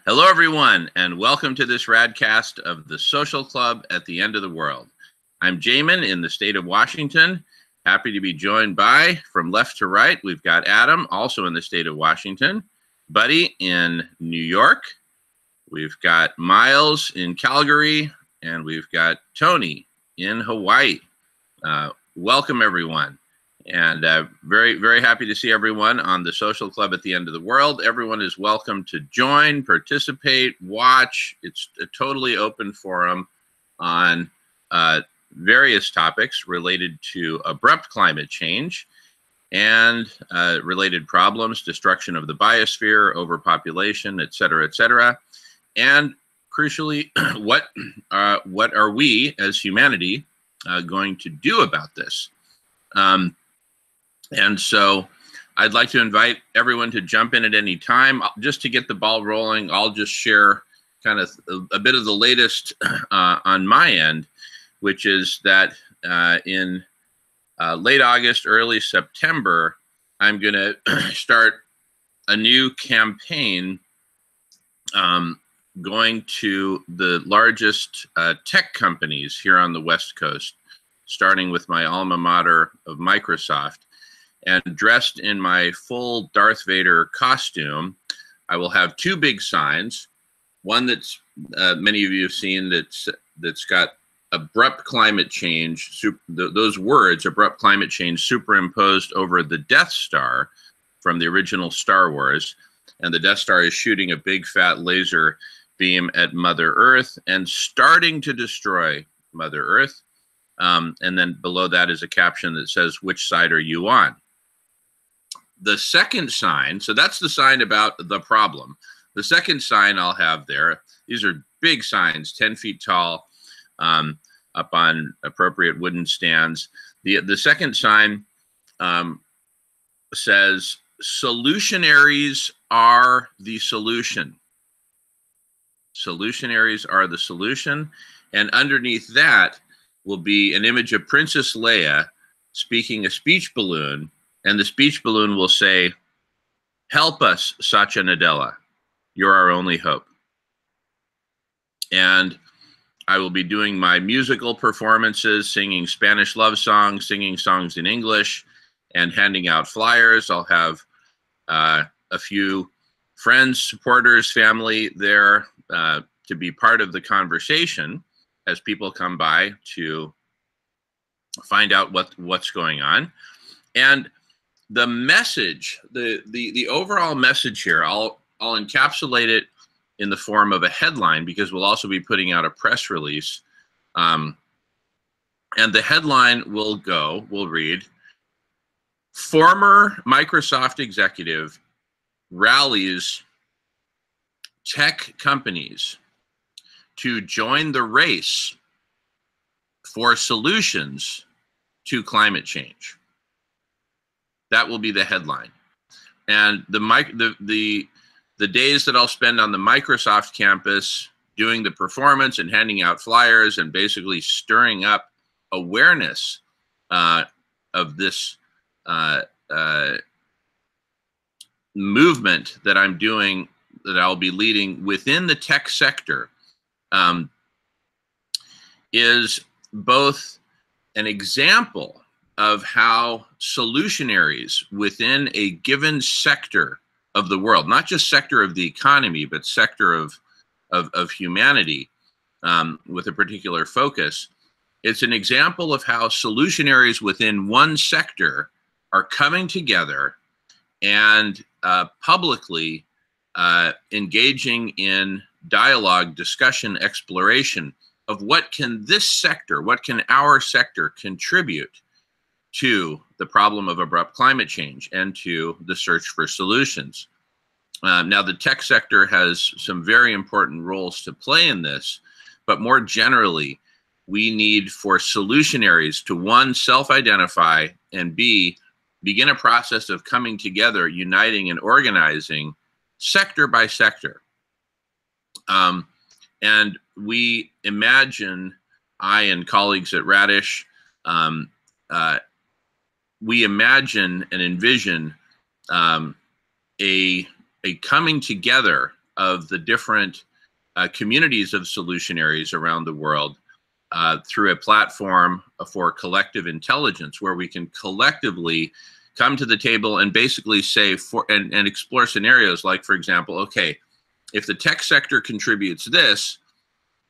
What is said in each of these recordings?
Hello, everyone, and welcome to this radcast of the Social Club at the End of the World. I'm Jamin in the state of Washington. Happy to be joined by, from left to right, we've got Adam, also in the state of Washington, Buddy in New York, we've got Miles in Calgary, and we've got Tony in Hawaii. Welcome, everyone. And very, very happy to see everyone on the Social Club at the End of the World. Everyone is welcome to join, participate, watch. It's a totally open forum on various topics related to abrupt climate change and related problems, destruction of the biosphere, overpopulation, et cetera, and crucially, what are we as humanity going to do about this? And so I'd like to invite everyone to jump in at any time. Just to get the ball rolling, I'll just share kind of a bit of the latest on my end, which is that in late August, early September, I'm going to start a new campaign going to the largest tech companies here on the West Coast, starting with my alma mater of Microsoft. And dressed in my full Darth Vader costume, I will have two big signs. One that's many of you have seen that's got abrupt climate change, those words, abrupt climate change, superimposed over the Death Star from the original Star Wars. And the Death Star is shooting a big fat laser beam at Mother Earth and starting to destroy Mother Earth. And then below that is a caption that says, "Which side are you on?" The second sign, so that's the sign about the problem. The second sign I'll have there, these are big signs, 10 feet tall, up on appropriate wooden stands. The second sign says, "Solutionaries are the solution." Solutionaries are the solution. And underneath that will be an image of Princess Leia speaking a speech balloon. And the speech balloon will say, "Help us, Satya Nadella. You're our only hope." And I will be doing my musical performances, singing Spanish love songs, singing songs in English, and handing out flyers. I'll have a few friends, supporters, family there to be part of the conversation as people come by to find out what's going on. And the message, the overall message here, I'll encapsulate it in the form of a headline, because we'll also be putting out a press release. And the headline will read, "Former Microsoft executive rallies tech companies to join the race for solutions to climate change." That will be the headline. And the days that I'll spend on the Microsoft campus doing the performance and handing out flyers and basically stirring up awareness of this movement that I'm doing, that I'll be leading within the tech sector, is both an example of how solutionaries within a given sector of the world, not just sector of the economy, but sector of humanity, with a particular focus. It's an example of how solutionaries within one sector are coming together and publicly engaging in dialogue, discussion, exploration of what can this sector, what can our sector contribute to the problem of abrupt climate change and to the search for solutions. Now, the tech sector has some very important roles to play in this, but more generally, we need for solutionaries to, one, self-identify, and B, begin a process of coming together, uniting and organizing sector by sector. And we imagine, I and colleagues at Radish, we imagine and envision a coming together of the different communities of solutionaries around the world through a platform for collective intelligence, where we can collectively come to the table and basically say and explore scenarios like, for example, okay, if the tech sector contributes this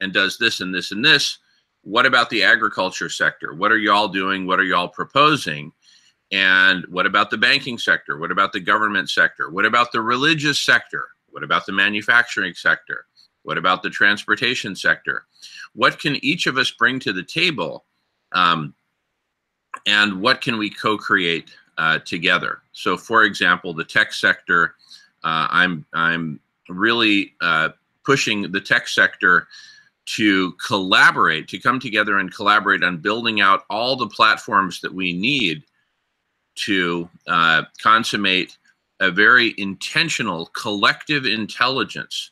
and does this and this and this, what about the agriculture sector? What are y'all doing? What are y'all proposing? And what about the banking sector? What about the government sector? What about the religious sector? What about the manufacturing sector? What about the transportation sector? What can each of us bring to the table? And what can we co-create together? So, for example, the tech sector, I'm really pushing the tech sector to collaborate, to come together and collaborate on building out all the platforms that we need to consummate a very intentional collective intelligence,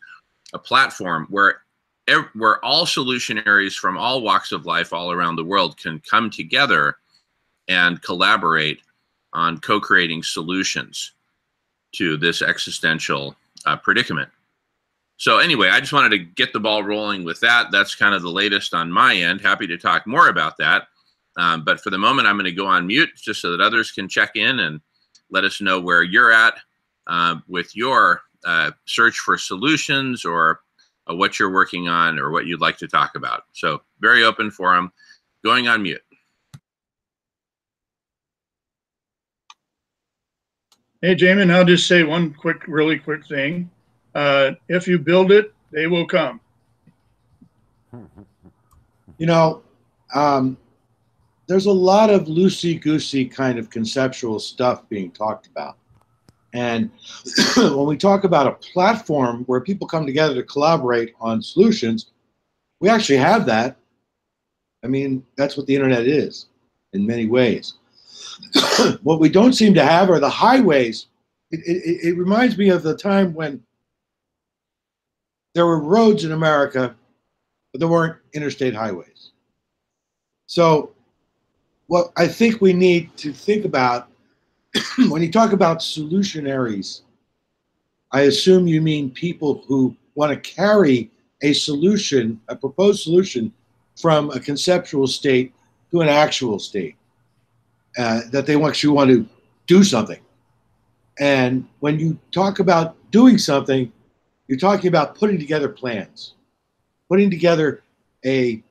a platform where all solutionaries from all walks of life all around the world can come together and collaborate on co-creating solutions to this existential predicament. So anyway, I just wanted to get the ball rolling with that. That's kind of the latest on my end. Happy to talk more about that. But for the moment, I'm going to go on mute just so that others can check in and let us know where you're at with your search for solutions, or what you're working on, or what you'd like to talk about. So very open forum, going on mute. Hey, Jamin, I'll just say one really quick thing. If you build it, they will come. You know, there's a lot of loosey-goosey kind of conceptual stuff being talked about. And when we talk about a platform where people come together to collaborate on solutions, we actually have that. I mean, that's what the internet is in many ways. What we don't seem to have are the highways. It reminds me of the time when there were roads in America, but there weren't interstate highways. So what I think we need to think about, when you talk about solutionaries, I assume you mean people who want to carry a solution, a proposed solution, from a conceptual state to an actual state, that they actually want to do something. And when you talk about doing something, you're talking about putting together plans, putting together a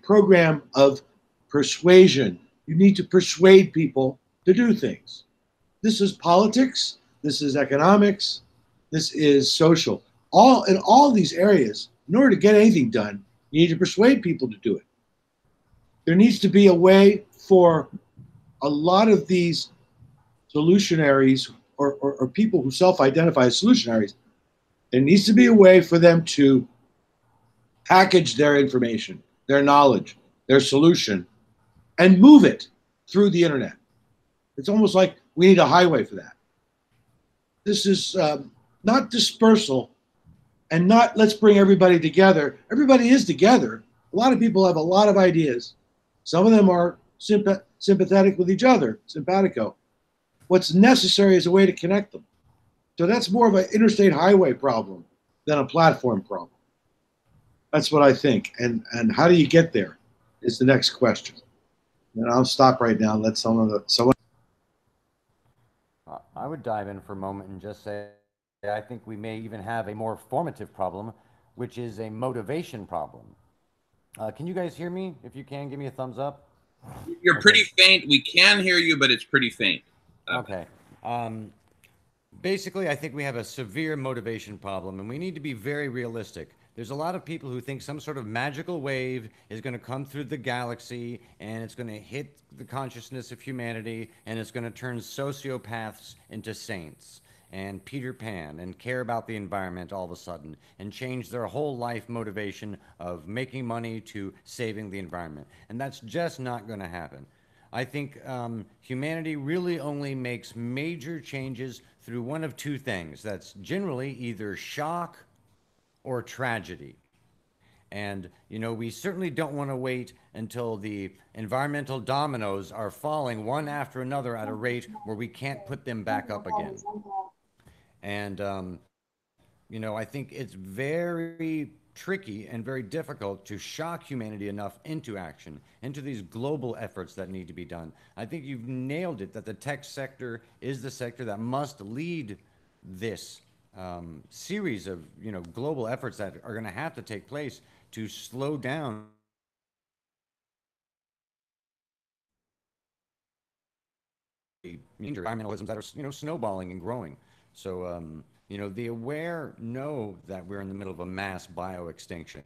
program of persuasion. You need to persuade people to do things. This is politics, this is economics, this is social. In all these areas, in order to get anything done, you need to persuade people to do it. There needs to be a way for a lot of these solutionaries or people who self-identify as solutionaries, there needs to be a way for them to package their information, their knowledge, their solution, and move it through the internet. It's almost like we need a highway for that. This is not dispersal, and not let's bring everybody together. Everybody is together. A lot of people have a lot of ideas. Some of them are sympathetic with each other, simpatico. What's necessary is a way to connect them. So that's more of an interstate highway problem than a platform problem. That's what I think. And how do you get there is the next question. And I'll stop right now and let someone. I would dive in for a moment and just say, I think we may even have a more formative problem, which is a motivation problem. Can you guys hear me? If you can, give me a thumbs up. You're pretty faint. We can hear you, but it's pretty faint. Okay. Basically, I think we have a severe motivation problem, and we need to be very realistic. There's a lot of people who think some sort of magical wave is going to come through the galaxy, and it's going to hit the consciousness of humanity, and it's going to turn sociopaths into saints, and Peter Pan, and care about the environment all of a sudden, and change their whole life motivation of making money to saving the environment. And that's just not going to happen. I think humanity really only makes major changes through one of two things. That's generally either shock or tragedy. And, you know, we certainly don't want to wait until the environmental dominoes are falling one after another at a rate where we can't put them back up again. And you know, I think it's very tricky and very difficult to shock humanity enough into action, into these global efforts that need to be done. I think you've nailed it that the tech sector is the sector that must lead this series of, you know, global efforts that are going to have to take place to slow down environmentalisms that are, you know, snowballing and growing. So, you know, the aware know that we're in the middle of a mass bioextinction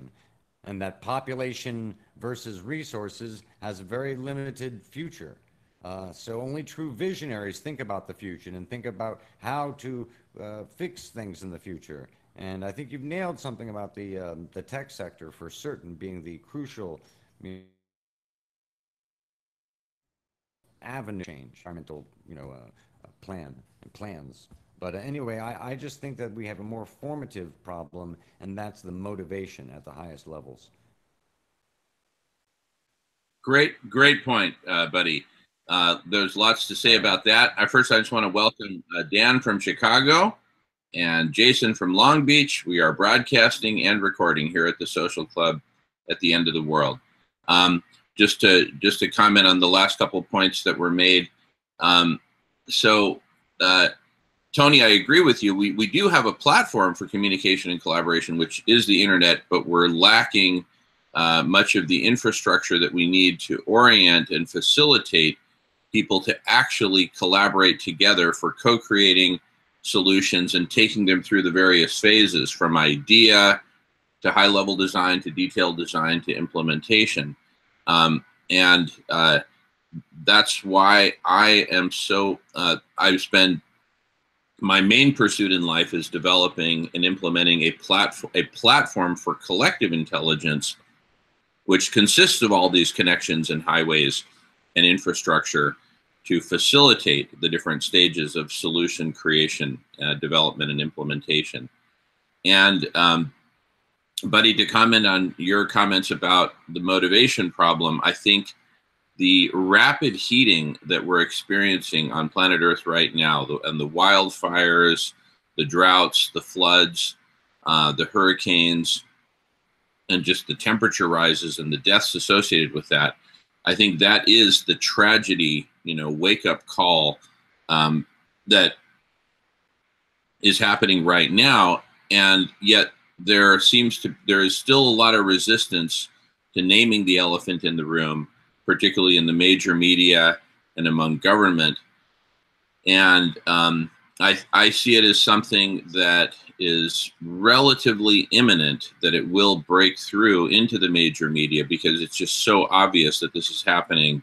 and that population versus resources has a very limited future. So only true visionaries think about the future and think about how to fix things in the future. And I think you've nailed something about the tech sector for certain being the crucial avenue change, environmental, you know, plans. But anyway, I just think that we have a more formative problem, and that's the motivation at the highest levels. Great point, buddy. There's lots to say about that. First, I just want to welcome Dan from Chicago and Jason from Long Beach. We are broadcasting and recording here at the Social Club at the end of the world. Just to comment on the last couple of points that were made. Tony, I agree with you. We do have a platform for communication and collaboration, which is the internet, but we're lacking much of the infrastructure that we need to orient and facilitate people to actually collaborate together for co-creating solutions and taking them through the various phases, from idea to high-level design to detailed design to implementation. That's why I am so, I've spent, my main pursuit in life is developing and implementing a platform for collective intelligence, which consists of all these connections and highways and infrastructure to facilitate the different stages of solution creation, development, and implementation. And Buddy, to comment on your comments about the motivation problem, I think the rapid heating that we're experiencing on planet Earth right now, and the wildfires, the droughts, the floods, the hurricanes, and just the temperature rises and the deaths associated with that, I think that is the tragedy, you know, wake-up call that is happening right now. And yet there is still a lot of resistance to naming the elephant in the room, particularly in the major media and among government. And I see it as something that is relatively imminent, that it will break through into the major media, because it's just so obvious that this is happening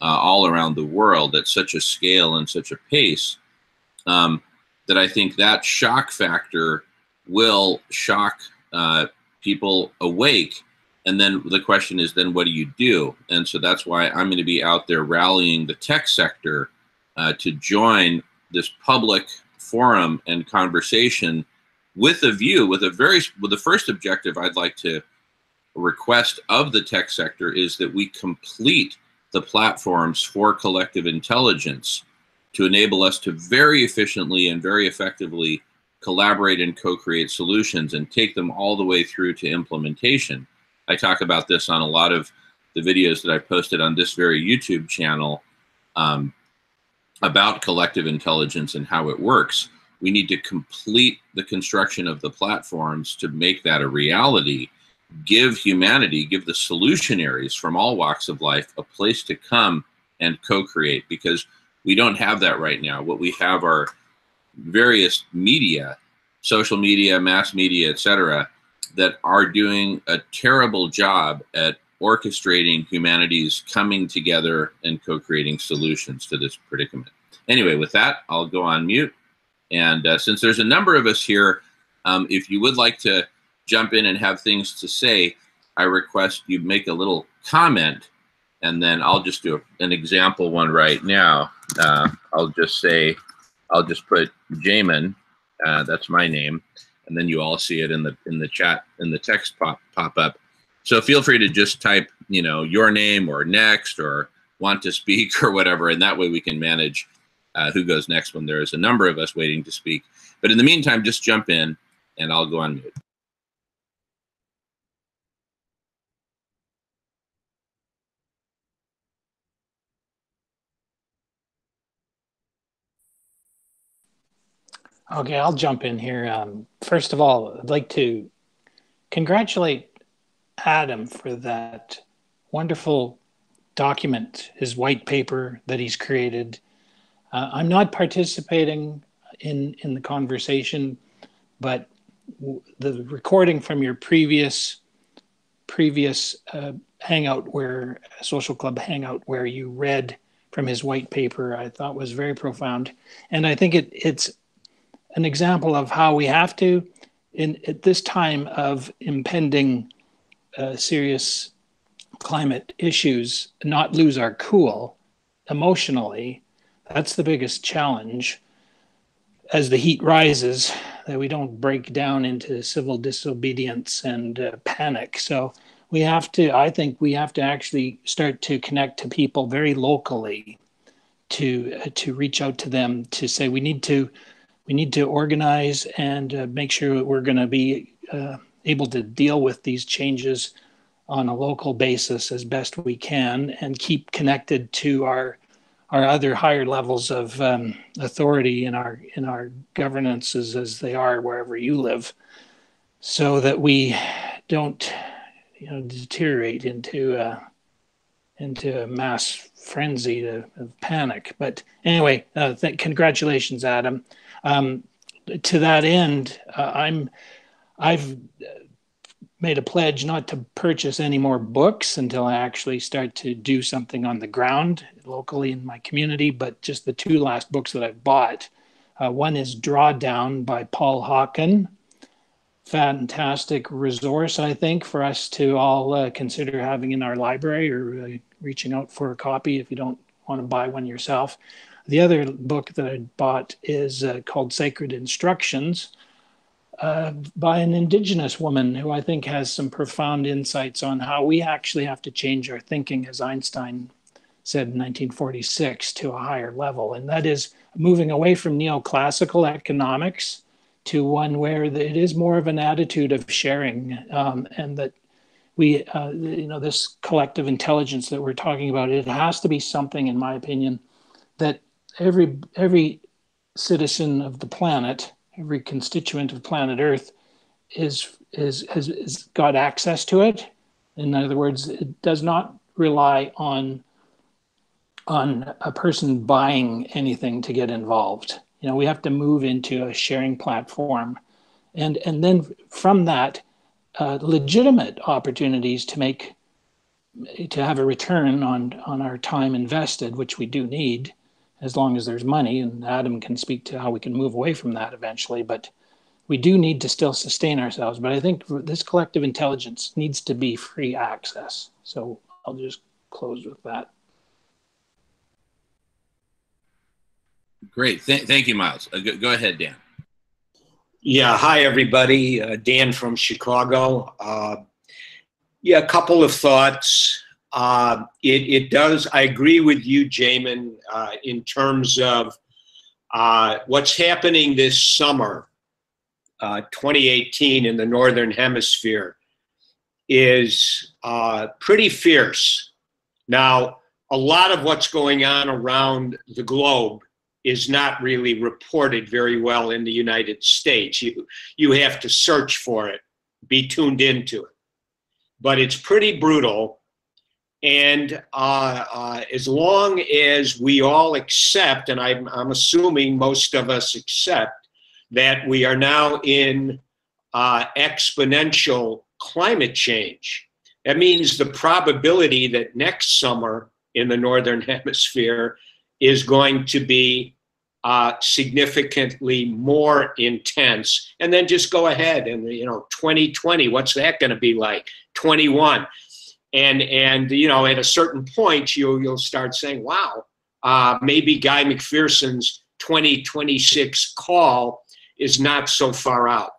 all around the world at such a scale and such a pace, that I think that shock factor will shock people awake. And then the question is, then what do you do? And so that's why I'm going to be out there rallying the tech sector to join this public forum and conversation with a view, with the first objective I'd like to request of the tech sector is that we complete the platforms for collective intelligence to enable us to very efficiently and very effectively collaborate and co-create solutions and take them all the way through to implementation. I talk about this on a lot of the videos that I posted on this very YouTube channel about collective intelligence and how it works. We need to complete the construction of the platforms to make that a reality, give humanity, give the solutionaries from all walks of life a place to come and co-create, because we don't have that right now. What we have are various media, social media, mass media, etc., that are doing a terrible job at orchestrating humanity's coming together and co-creating solutions to this predicament. Anyway, with that, I'll go on mute. And since there's a number of us here, if you would like to jump in and have things to say, I request you make a little comment, and then I'll just do an example one right now. I'll just put Jamin, that's my name, and then you all see it in the chat, in the text pop up. So feel free to just type, you know, your name or next or want to speak or whatever, and that way we can manage who goes next when there is a number of us waiting to speak. But in the meantime, just jump in. and I'll go on mute. Okay, I'll jump in here. First of all, I'd like to congratulate Adam for that wonderful document, his white paper that he's created. I'm not participating in the conversation, but the recording from your previous hangout, where social club hangout, where you read from his white paper, I thought was very profound, and I think it's an example of how we have to, at this time of impending serious climate issues, not lose our cool emotionally. That's the biggest challenge as the heat rises, that we don't break down into civil disobedience and panic. So we have to, I think we have to actually start to connect to people very locally to reach out to them, to say we need to organize and make sure that we're going to be able to deal with these changes on a local basis as best we can, and keep connected to our other higher levels of authority in our governances as they are wherever you live, so that we don't deteriorate into a mass frenzy of panic. But anyway, congratulations, Adam. To that end, I've made a pledge not to purchase any more books until I actually start to do something on the ground locally in my community. But just the two last books that I've bought, one is Drawdown by Paul Hawken. Fantastic resource, I think, for us to all consider having in our library, or reaching out for a copy if you don't want to buy one yourself. The other book that I bought is called Sacred Instructions, by an Indigenous woman who I think has some profound insights on how we actually have to change our thinking, as Einstein said in 1946, to a higher level. And that is moving away from neoclassical economics to one where it is more of an attitude of sharing, and that we, this collective intelligence that we're talking about, it has to be something, in my opinion, that every citizen of the planet, every constituent of planet Earth has got access to it. In other words, it does not rely on a person buying anything to get involved. We have to move into a sharing platform, and then from that, legitimate opportunities to have a return on our time invested, which we do need, as long as there's money, and Adam can speak to how we can move away from that eventually, but we do need to still sustain ourselves. But I think this collective intelligence needs to be free access. So I'll just close with that. Great. Thank you, Miles. Go ahead, Dan. Yeah. Hi, everybody. Dan from Chicago. A couple of thoughts. It does. I agree with you, Jamin, in terms of what's happening this summer, 2018 in the Northern Hemisphere, is pretty fierce. Now, a lot of what's going on around the globe is not really reported very well in the United States. You have to search for it, be tuned into it. But it's pretty brutal. And as long as we all accept, and I'm assuming most of us accept, that we are now in exponential climate change, that means the probability that next summer in the Northern Hemisphere is going to be significantly more intense. And then just go ahead and, 2020, what's that going to be like? 21. And at a certain point, you'll start saying, wow, maybe Guy McPherson's 2026 call is not so far out.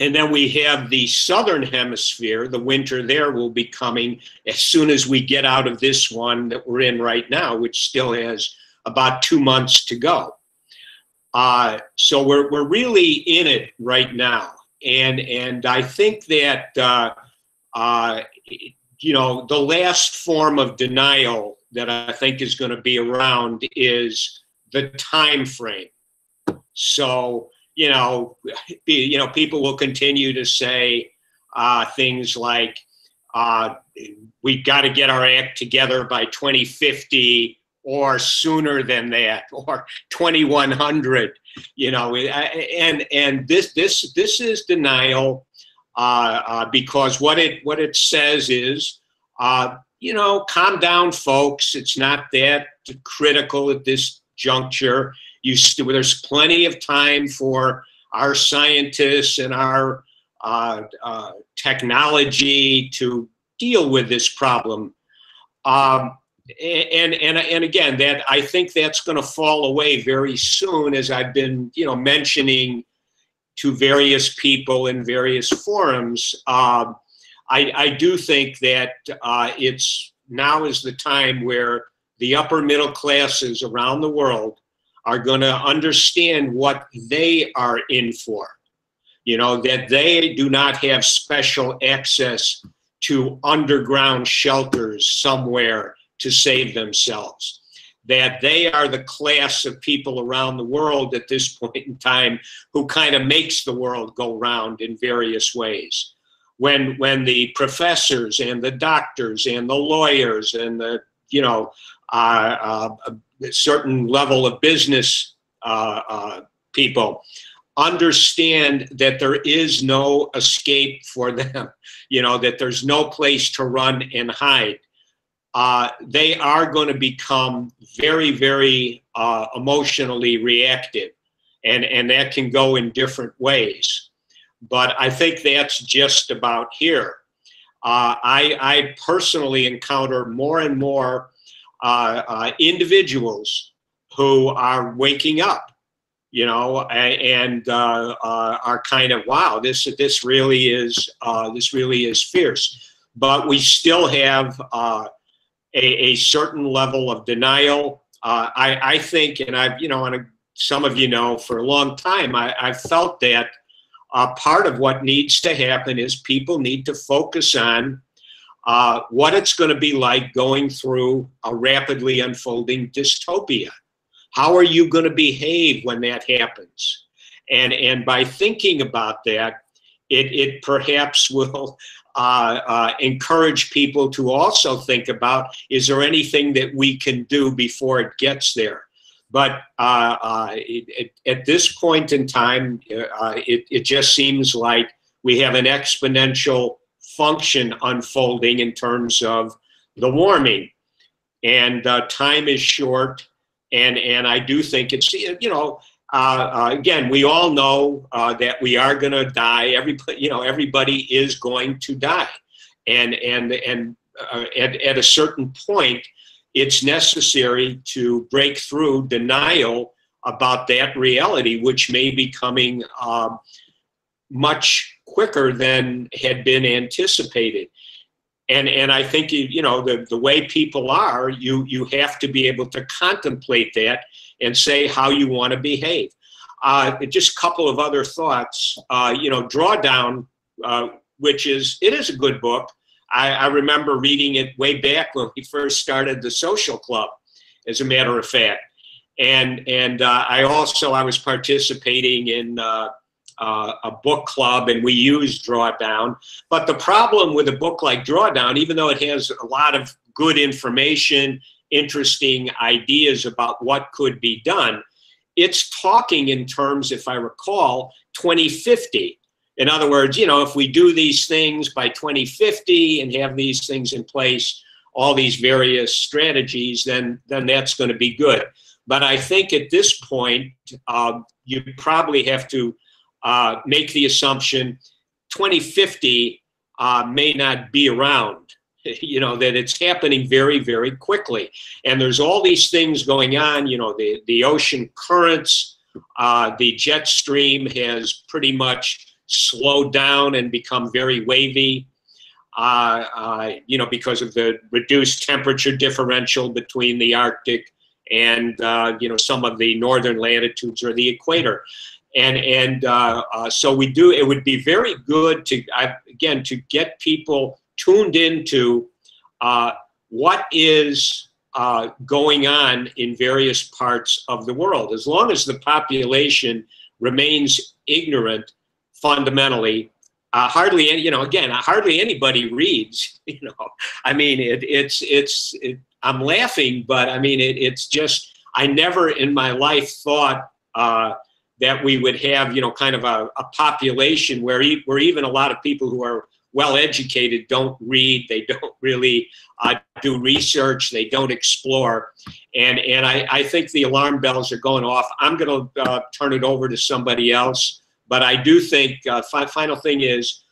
And then we have the Southern Hemisphere. The winter there will be coming as soon as we get out of this one that we're in right now, which still has about 2 months to go. So we're really in it right now, and I think that you know, the last form of denial that I think is going to be around is the time frame. So people will continue to say things like, we got to get our act together by 2050 or sooner than that, or 2100, and this is denial, because what it says is, calm down, folks. It's not that critical at this juncture. There's plenty of time for our scientists and our technology to deal with this problem. And again, that I think that's going to fall away very soon, as I've been, mentioning to various people in various forums. I do think that now is the time where the upper middle classes around the world are going to understand what they are in for. That they do not have special access to underground shelters somewhere to save themselves. That they are the class of people around the world at this point in time who kind of makes the world go round in various ways. When the professors and the doctors and the lawyers and the, a certain level of business people understand that there is no escape for them, that there's no place to run and hide, they are going to become very, very emotionally reactive. And that can go in different ways. But I think that's just about here. I personally encounter more and more individuals who are waking up, and are kind of, wow, this really is fierce. But we still have a certain level of denial. I think, and some of for a long time, I've felt that part of what needs to happen is people need to focus on what it's going to be like going through a rapidly unfolding dystopia. How are you going to behave when that happens? And by thinking about that, it perhaps will encourage people to also think about, is there anything that we can do before it gets there? But at this point in time, it just seems like we have an exponential function unfolding in terms of the warming, and time is short. And I do think it's, again, we all know that we are going to die. Everybody is going to die, and at a certain point, it's necessary to break through denial about that reality, which may be coming much quicker than had been anticipated. And I think, the way people are, you have to be able to contemplate that and say how you want to behave. Just a couple of other thoughts. Drawdown, which is a good book. I remember reading it way back when we first started the Social Club, as a matter of fact. And I was participating in a book club, and we used Drawdown. But the problem with a book like Drawdown, even though it has a lot of good information, interesting ideas about what could be done, it's talking in terms, if I recall, 2050. In other words, if we do these things by 2050 and have these things in place, all these various strategies, then that's going to be good. But I think at this point, you probably have to make the assumption 2050 may not be around, that it's happening very, very quickly. And there's all these things going on, the ocean currents, the jet stream has pretty much slowed down and become very wavy, because of the reduced temperature differential between the Arctic and some of the northern latitudes or the equator. And so we do. It would be very good to get people tuned into what is going on in various parts of the world. As long as the population remains ignorant, fundamentally, hardly anybody reads. I mean, I'm laughing, but I mean, it's just, I never in my life thought that we would have, kind of a population where even a lot of people who are well educated don't read, they don't really do research, they don't explore, and I think the alarm bells are going off. I'm going to turn it over to somebody else, but I do think final thing is,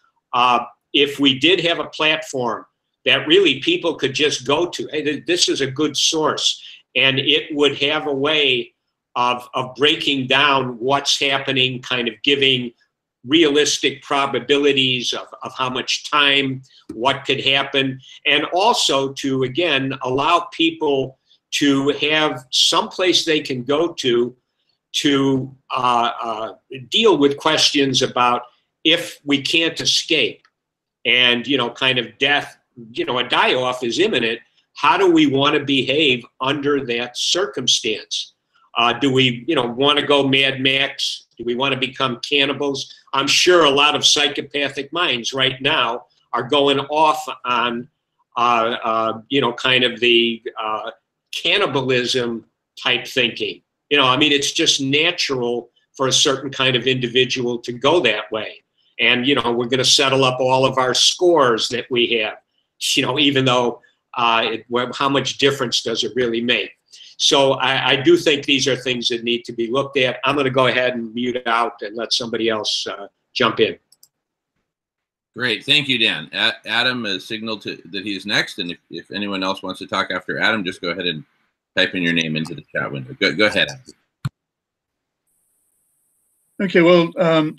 if we did have a platform that really people could just go to, hey, this is a good source, and it would have a way of breaking down what's happening, kind of giving realistic probabilities of how much time, what could happen, and also to, again, allow people to have some place they can go to deal with questions about if we can't escape and, kind of death, a die-off is imminent, how do we want to behave under that circumstance? Do we, want to go Mad Max? Do we want to become cannibals? I'm sure a lot of psychopathic minds right now are going off on, kind of the cannibalism type thinking. I mean, it's just natural for a certain kind of individual to go that way. And, we're going to settle up all of our scores that we have, even though how much difference does it really make? So I do think these are things that need to be looked at. I'm going to go ahead and mute out and let somebody else jump in. Great. Thank you, Dan. Adam has signaled that he's next. And if anyone else wants to talk after Adam, just go ahead and type in your name into the chat window. Go ahead, Adam. Okay, well,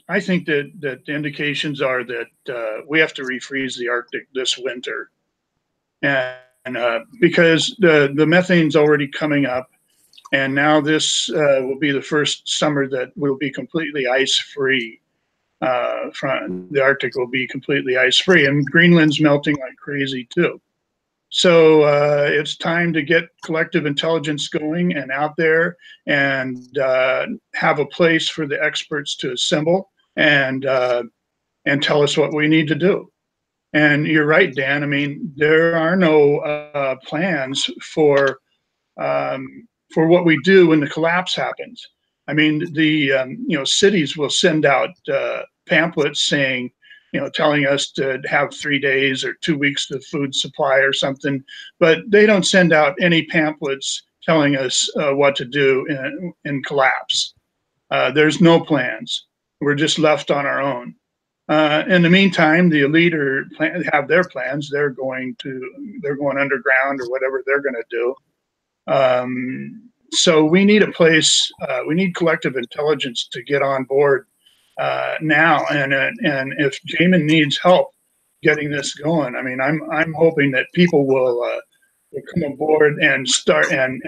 I think that the indications are that we have to refreeze the Arctic this winter. And because the methane's already coming up, and now this will be the first summer that will be completely ice-free. From the Arctic will be completely ice-free, and Greenland's melting like crazy too. So it's time to get collective intelligence going and out there, and have a place for the experts to assemble and tell us what we need to do. And you're right, Dan. I mean, there are no plans for what we do when the collapse happens. I mean, the cities will send out pamphlets saying, telling us to have 3 days or 2 weeks of food supply or something, but they don't send out any pamphlets telling us what to do in collapse. There's no plans. We're just left on our own. In the meantime, the elite have their plans. They're going underground or whatever they're going to do. So we need a place. We need collective intelligence to get on board now. And if Jamin needs help getting this going, I mean, I'm hoping that people will come aboard and start and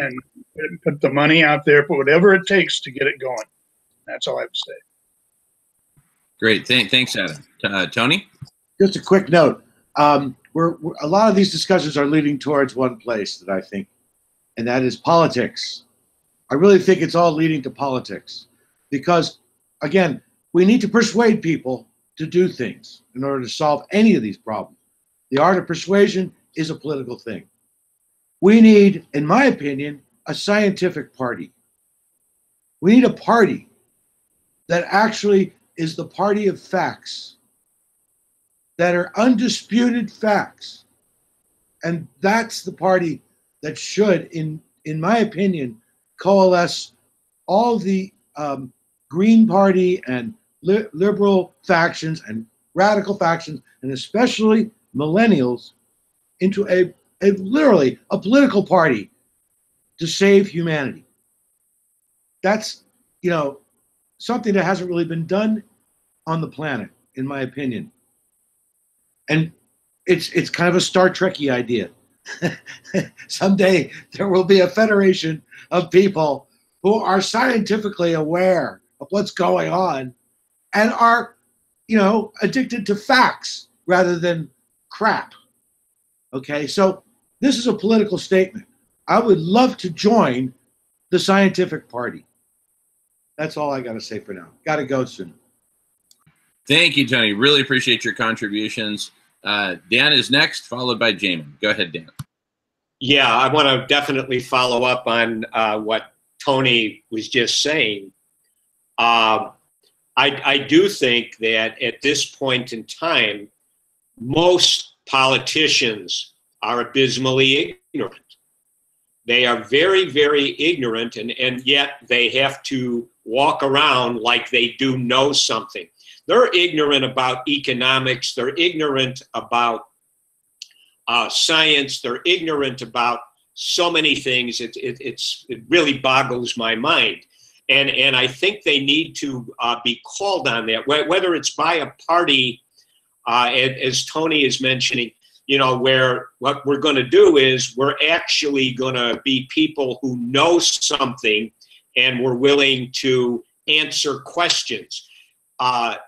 put the money out there, put whatever it takes to get it going. That's all I have to say. Great. Thanks, Adam. Tony? Just a quick note. We're a lot of these discussions are leading towards one place that I think, and that is politics. I really think it's all leading to politics because, again, we need to persuade people to do things in order to solve any of these problems. The art of persuasion is a political thing. We need, in my opinion, a scientific party. We need a party that actually is the party of facts, that are undisputed facts. And that's the party that should, in my opinion, coalesce all the Green Party and liberal factions and radical factions, and especially millennials, into literally a political party to save humanity. That's, something that hasn't really been done on the planet, in my opinion. And it's kind of a Star Trek-y idea. someday there will be a federation of people who are scientifically aware of what's going on and are, you know, addicted to facts rather than crap. Okay, so this is a political statement. I would love to join the scientific party. That's all I got to say for now. Got to go soon. Thank you, Tony. Really appreciate your contributions. Dan is next, followed by Jamin. Go ahead, Dan. Yeah, I want to definitely follow up on what Tony was just saying. I do think that at this point in time, most politicians are abysmally ignorant. They are very, very ignorant, and yet they have to walk around like they do know something. They're ignorant about economics. They're ignorant about science. They're ignorant about so many things. It really boggles my mind. And I think they need to be called on that, whether it's by a party, as Tony is mentioning, you know, where what we're going to do is we're actually going to be people who know something and we're willing to answer questions.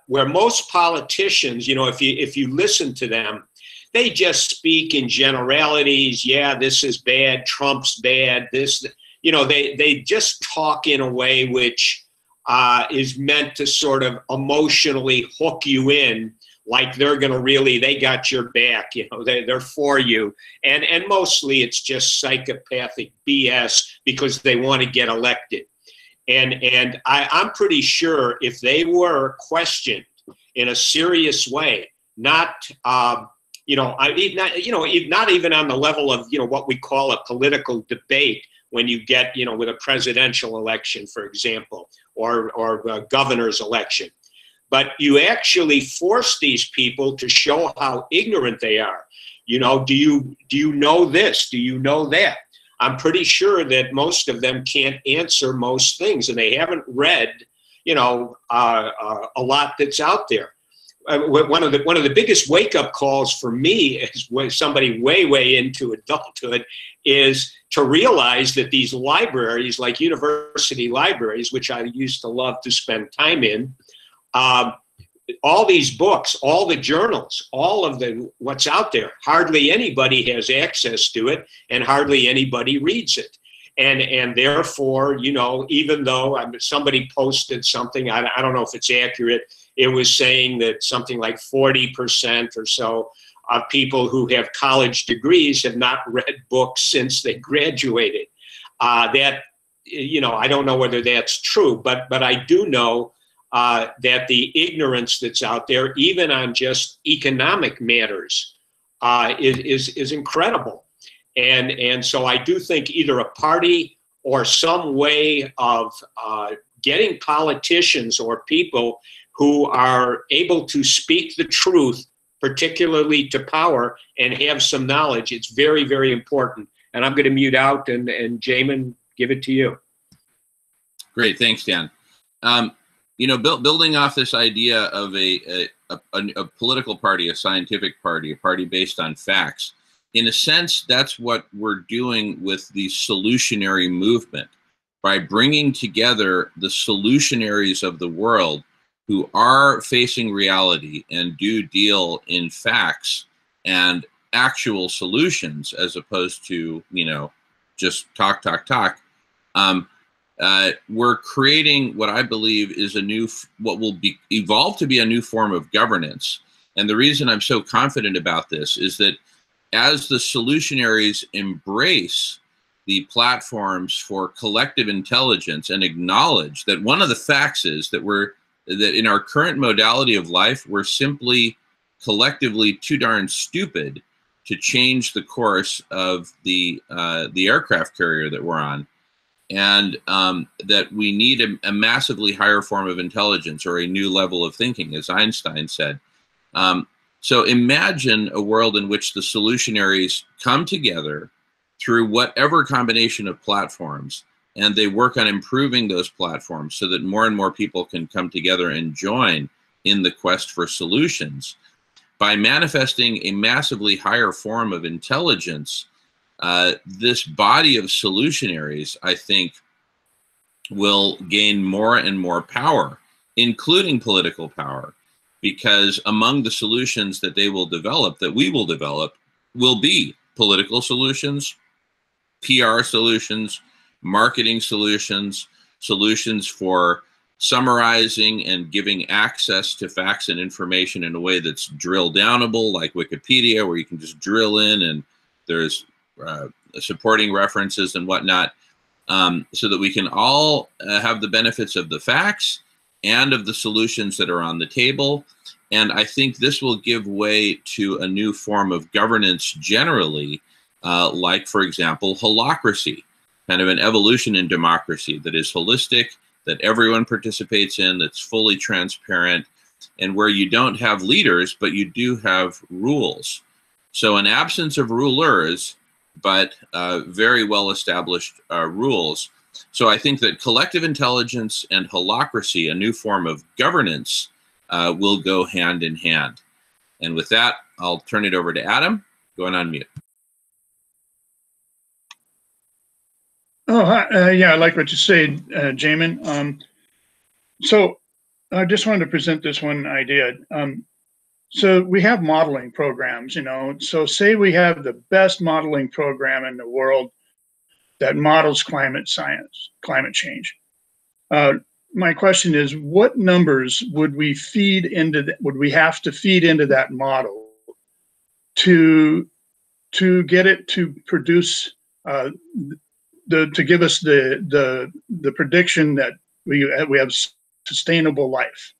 Where most politicians, you know, if you listen to them, they just speak in generalities. Yeah, this is bad. Trump's bad. This, you know, they just talk in a way which is meant to sort of emotionally hook you in, like they're going to really, they got your back, you know, they're for you. And mostly it's just psychopathic BS because they want to get elected. And I'm pretty sure if they were questioned in a serious way, not, you know, not even on the level of, you know, what we call a political debate when you get, you know, with a presidential election, for example, or a governor's election. But you actually force these people to show how ignorant they are. You know, do you know this? Do you know that? I'm pretty sure that most of them can't answer most things, and they haven't read, you know, a lot that's out there. One of the biggest wake-up calls for me as somebody way into adulthood is to realize that these libraries, like university libraries, which I used to love to spend time in, all these books, all the journals, all of what's out there, hardly anybody has access to it and hardly anybody reads it. And therefore, you know, even though somebody posted something, I don't know if it's accurate, it was saying that something like 40% or so of people who have college degrees have not read books since they graduated. That, you know, I don't know whether that's true, but I do know that the ignorance that's out there, even on just economic matters, is incredible. And so I do think either a party or some way of getting politicians or people who are able to speak the truth, particularly to power, and have some knowledge, it's very, very important. And I'm going to mute out, and Jamin, give it to you. Great, thanks, Dan. You know, building off this idea of a political party, a scientific party, a party based on facts, in a sense, that's what we're doing with the solutionary movement, by bringing together the solutionaries of the world who are facing reality and do deal in facts and actual solutions, as opposed to, you know, just talk. We're creating what I believe is what will evolve to be a new form of governance. And the reason I'm so confident about this is that as the solutionaries embrace the platforms for collective intelligence and acknowledge that one of the facts is that that in our current modality of life, we're simply collectively too darn stupid to change the course of the aircraft carrier that we're on. And that we need a massively higher form of intelligence, or a new level of thinking, as Einstein said. So imagine a world in which the solutionaries come together through whatever combination of platforms, and they work on improving those platforms so that more and more people can come together and join in the quest for solutions. By manifesting a massively higher form of intelligence, this body of solutionaries, I think, will gain more and more power, including political power, because among the solutions that they will develop, that we will develop, will be political solutions, PR solutions, marketing solutions, solutions for summarizing and giving access to facts and information in a way that's drill downable, like Wikipedia, where you can just drill in and there's supporting references and whatnot, so that we can all have the benefits of the facts and of the solutions that are on the table. And I think this will give way to a new form of governance generally, like, for example, holacracy, kind of an evolution in democracy that is holistic, that everyone participates in, that's fully transparent, and where you don't have leaders, but you do have rules. So an absence of rulers, but very well-established rules. So I think that collective intelligence and holacracy, a new form of governance, will go hand in hand. And with that, I'll turn it over to Adam. Go on mute. Oh, hi. Yeah, I like what you said, Jamin. So I just wanted to present this one idea. So we have modeling programs, you know. So say we have the best modeling program in the world that models climate science, climate change. My question is, what numbers would we feed into would we have to feed into that model to get it to produce to give us the prediction that we have sustainable life?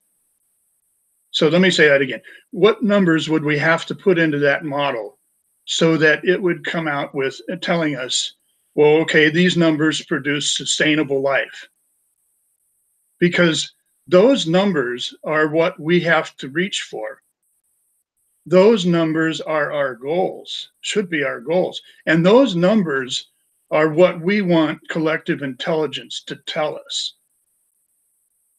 So let me say that again. What numbers would we have to put into that model so that it would come out with telling us, well, okay, these numbers produce sustainable life? Because those numbers are what we have to reach for. Those numbers are our goals, should be our goals. And those numbers are what we want collective intelligence to tell us.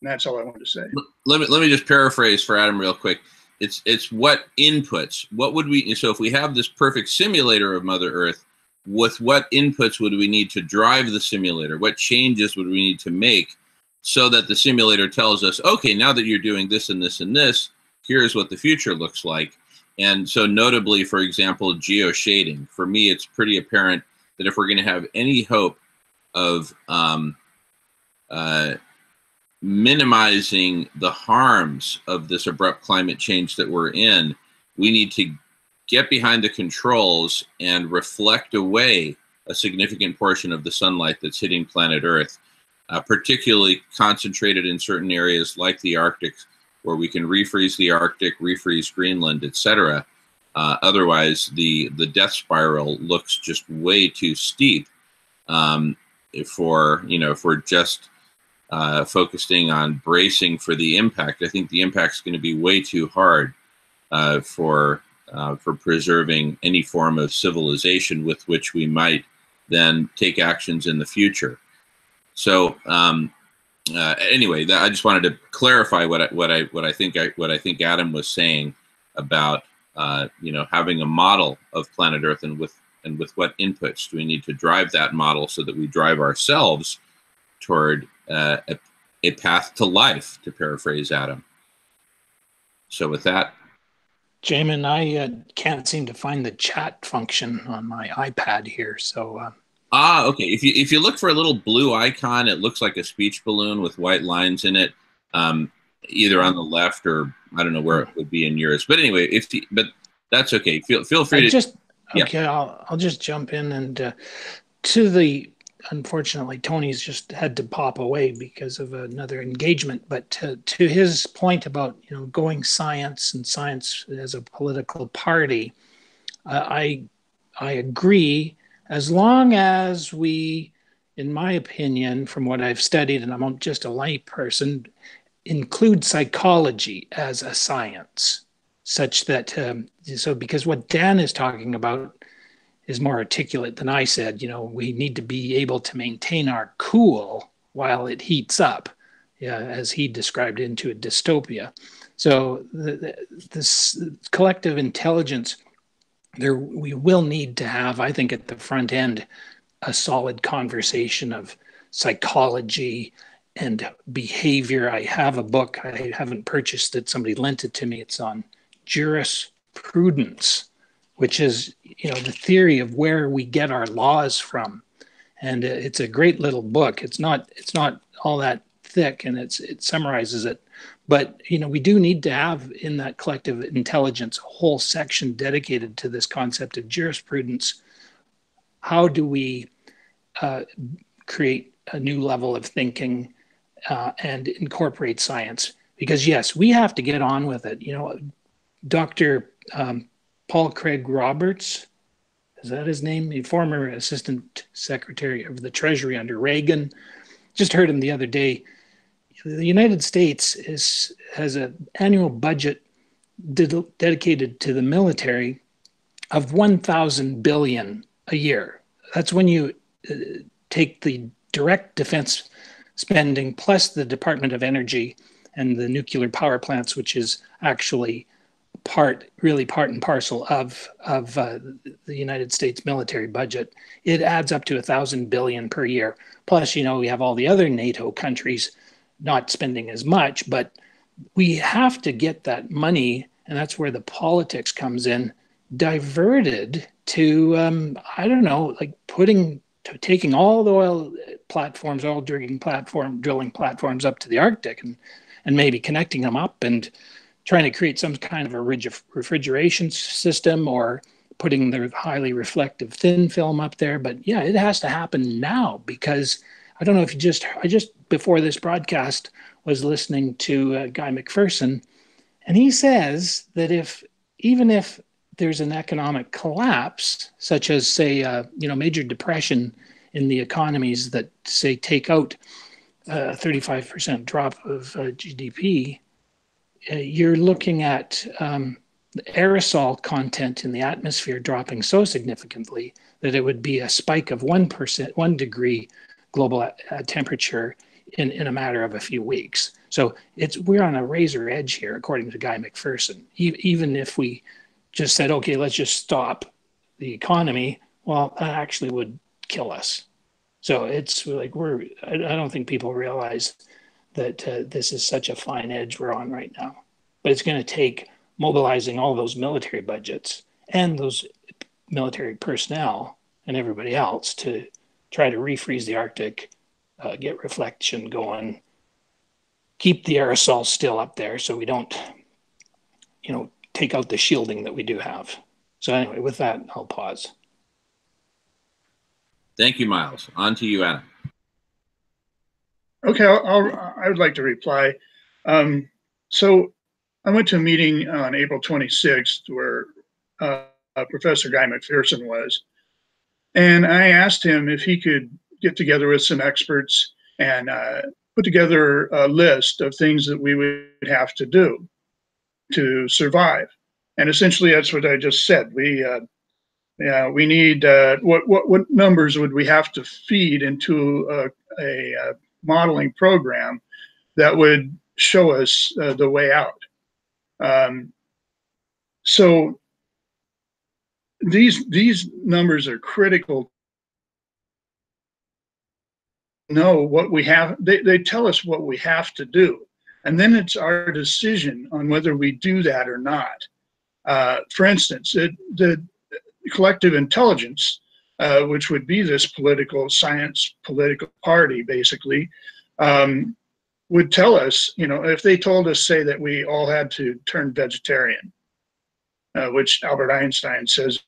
And that's all I wanted to say. Let me just paraphrase for Adam real quick. It's what inputs, what would we, so if we have this perfect simulator of Mother Earth, with what inputs would we need to drive the simulator? What changes would we need to make so that the simulator tells us, okay, now that you're doing this and this and this, here's what the future looks like. And so notably, for example, geoshading. For me, it's pretty apparent that if we're going to have any hope of minimizing the harms of this abrupt climate change that we're in, we need to get behind the controls and reflect away a significant portion of the sunlight that's hitting planet Earth, particularly concentrated in certain areas like the Arctic, where we can refreeze the Arctic, refreeze Greenland, etc. Otherwise, the death spiral looks just way too steep if we're just focusing on bracing for the impact. I think the impact's going to be way too hard for preserving any form of civilization with which we might then take actions in the future. So anyway, I just wanted to clarify what I think Adam was saying about having a model of planet Earth, and with what inputs do we need to drive that model so that we drive ourselves toward a path to life, to paraphrase Adam. So with that, Jamin, I can't seem to find the chat function on my iPad here. So okay. If you look for a little blue icon, it looks like a speech balloon with white lines in it, either on the left or I don't know where it would be in yours. But anyway, but that's okay. Feel free to okay. I'll just jump in and to the. Unfortunately, Tony's just had to pop away because of another engagement. But to his point about going science and science as a political party, I agree. As long as we, in my opinion, from what I've studied, and I'm just a lay person, include psychology as a science, such that because what Dan is talking about is more articulate than I said. We need to be able to maintain our cool while it heats up, as he described into a dystopia. So this collective intelligence we will need to have, I think, at the front end, a solid conversation of psychology and behavior. I have a book, I haven't purchased it, somebody lent it to me. It's on jurisprudence, which is, you know, the theory of where we get our laws from. And it's a great little book. It's not all that thick, and it summarizes it. But, you know, we do need to have in that collective intelligence a whole section dedicated to this concept of jurisprudence. How do we create a new level of thinking and incorporate science? Because yes, we have to get on with it. You know, Dr. Paul Craig Roberts, is that his name? The former Assistant Secretary of the Treasury under Reagan. Just heard him the other day. The United States has an annual budget dedicated to the military of 1,000 billion a year. That's when you take the direct defense spending plus the Department of Energy and the nuclear power plants, which is actually part and parcel of the United States military budget. It adds up to 1,000 billion per year. Plus, you know, we have all the other NATO countries not spending as much, but we have to get that money, and that's where the politics comes in, diverted to, I don't know, like taking all the oil drilling platforms up to the Arctic and maybe connecting them up and trying to create some kind of a refrigeration system or putting the highly reflective thin film up there. But yeah, it has to happen now, because I don't know if I just before this broadcast was listening to Guy McPherson, and he says that even if there's an economic collapse, such as say, major depression in the economies that say take out a 35% drop of GDP, you're looking at the aerosol content in the atmosphere dropping so significantly that it would be a spike of 1 degree global temperature in a matter of a few weeks. So we're on a razor edge here, according to Guy McPherson. Even if we just said, okay, let's just stop the economy, well, that actually would kill us. So it's like I don't think people realize that this is such a fine edge we're on right now. But it's going to take mobilizing all those military budgets and those military personnel and everybody else to try to refreeze the Arctic, get reflection going, keep the aerosol still up there so we don't, take out the shielding that we do have. So anyway, with that, I'll pause. Thank you, Miles. On to you, Adam. Okay, I would like to reply. So I went to a meeting on April 26th where Professor Guy McPherson was, and I asked him if he could get together with some experts and put together a list of things that we would have to do to survive. And essentially, that's what I just said. We need what numbers would we have to feed into a modeling program that would show us the way out. So these numbers are critical. Know what we have. They tell us what we have to do, and then it's our decision on whether we do that or not. For instance, the collective intelligence, which would be this political party, basically, would tell us, if they told us, say, that we all had to turn vegetarian, which Albert Einstein says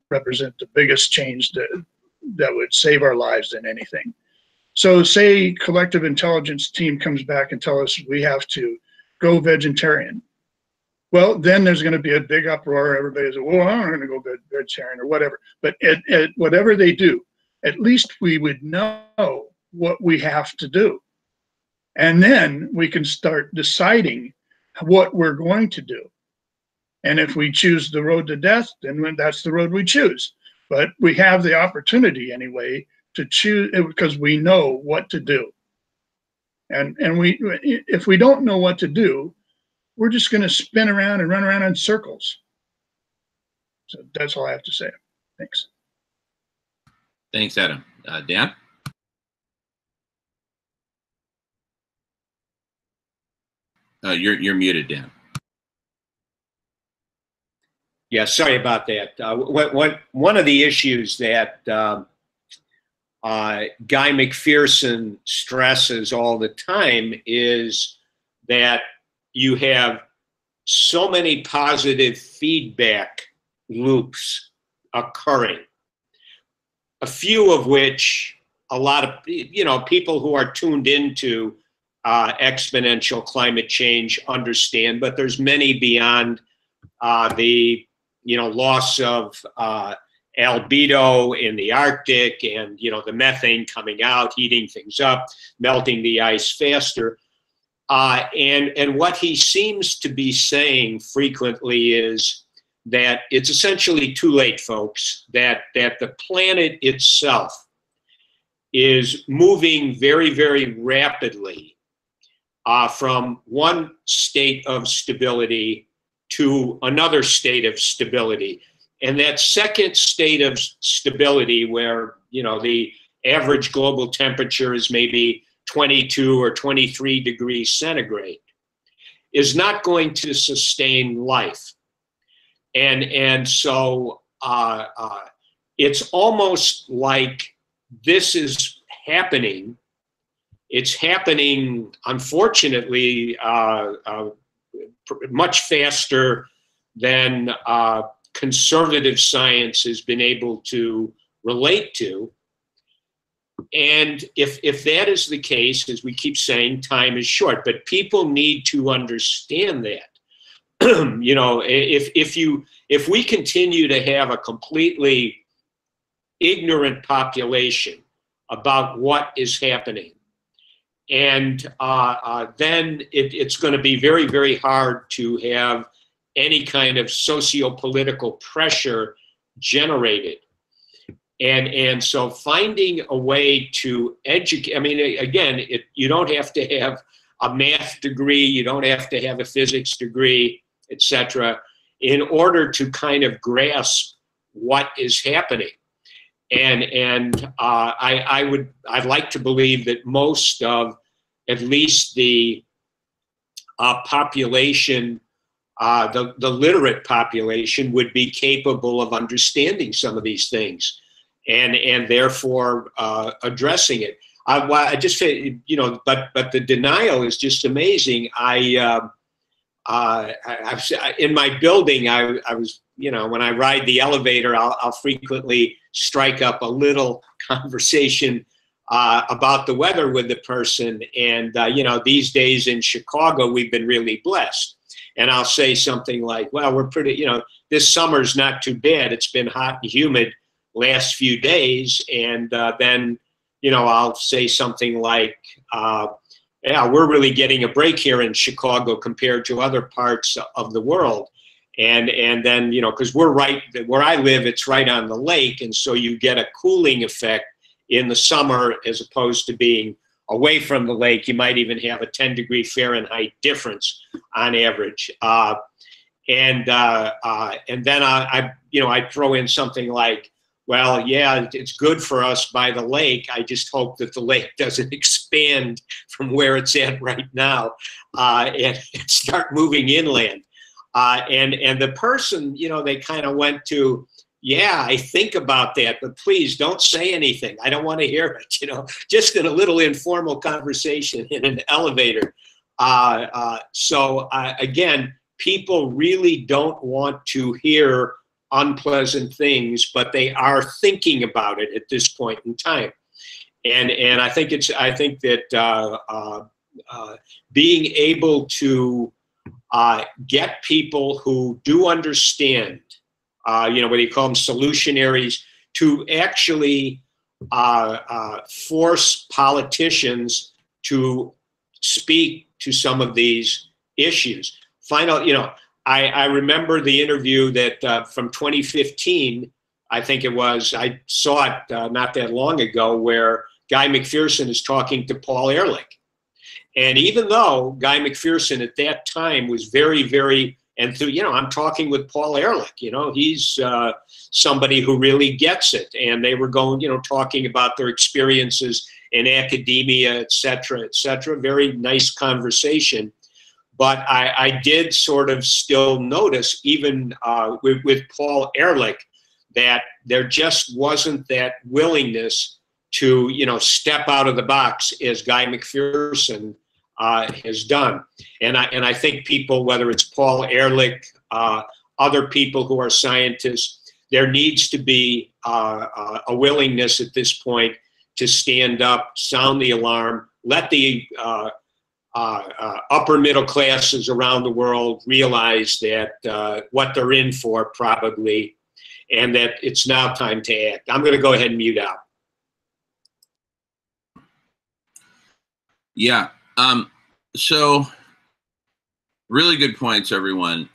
represent the biggest change that would save our lives than anything. So say collective intelligence team comes back and tell us we have to go vegetarian. Well, then there's going to be a big uproar. Everybody's, well, I'm going to go vegetarian or whatever. But at whatever they do, at least we would know what we have to do. And then we can start deciding what we're going to do. And if we choose the road to death, then that's the road we choose. But we have the opportunity anyway to choose, because we know what to do. And if we don't know what to do, we're just going to spin around and run around in circles. So that's all I have to say. Thanks. Thanks, Adam. Dan? You're muted, Dan. Yeah, sorry about that. One of the issues that Guy McPherson stresses all the time is that you have so many positive feedback loops occurring, a few of which a lot of people who are tuned into exponential climate change understand, but there's many beyond the loss of albedo in the Arctic, and the methane coming out, heating things up, melting the ice faster. And what he seems to be saying frequently is that it's essentially too late, folks, that the planet itself is moving very, very rapidly from one state of stability to another state of stability. And that second state of stability, where the average global temperature is maybe 22 or 23 degrees centigrade, is not going to sustain life. And so it's almost like this is happening. It's happening, unfortunately, much faster than conservative science has been able to relate to. And if that is the case, as we keep saying, time is short, but people need to understand that. If we continue to have a completely ignorant population about what is happening, and then it's going to be very, very hard to have any kind of socio-political pressure generated. And so finding a way to educate, again, you don't have to have a math degree, you don't have to have a physics degree, etc., in order to kind of grasp what is happening. And I'd like to believe that most of at least the population, the literate population, would be capable of understanding some of these things, and therefore addressing it. I just say, but the denial is just amazing. In my building, I was, when I ride the elevator, I'll frequently strike up a little conversation about the weather with the person. And, these days in Chicago, we've been really blessed. And I'll say something like, well, we're pretty, this summer's not too bad. It's been hot and humid last few days. And then, I'll say something like, yeah, we're really getting a break here in Chicago compared to other parts of the world. And then, because we're right where I live, it's right on the lake. And so you get a cooling effect in the summer as opposed to being away from the lake. You might even have a 10-degree Fahrenheit difference on average. And then I throw in something like, well, yeah, it's good for us by the lake. I just hope that the lake doesn't expand from where it's at right now and start moving inland. And the person, they kind of went to, yeah, I think about that, but please don't say anything. I don't want to hear it, just in a little informal conversation in an elevator. So again, people really don't want to hear unpleasant things, but they are thinking about it at this point in time. And I think that being able to get people who do understand, whether you call them solutionaries, to actually force politicians to speak to some of these issues. Find out, I remember the interview that from 2015, I think it was, I saw it not that long ago, where Guy McPherson is talking to Paul Ehrlich. And even though Guy McPherson at that time was very, very And through, I'm talking with Paul Ehrlich, he's somebody who really gets it. And they were going, talking about their experiences in academia, et cetera, very nice conversation. But I did sort of still notice, even with Paul Ehrlich, that there just wasn't that willingness to, step out of the box as Guy McPherson has done. And I think people, whether it's Paul Ehrlich, other people who are scientists, there needs to be a willingness at this point to stand up, sound the alarm, let the upper middle classes around the world realize that what they're in for probably, and that it's now time to act. I'm going to go ahead and mute out. Yeah. So really good points, everyone.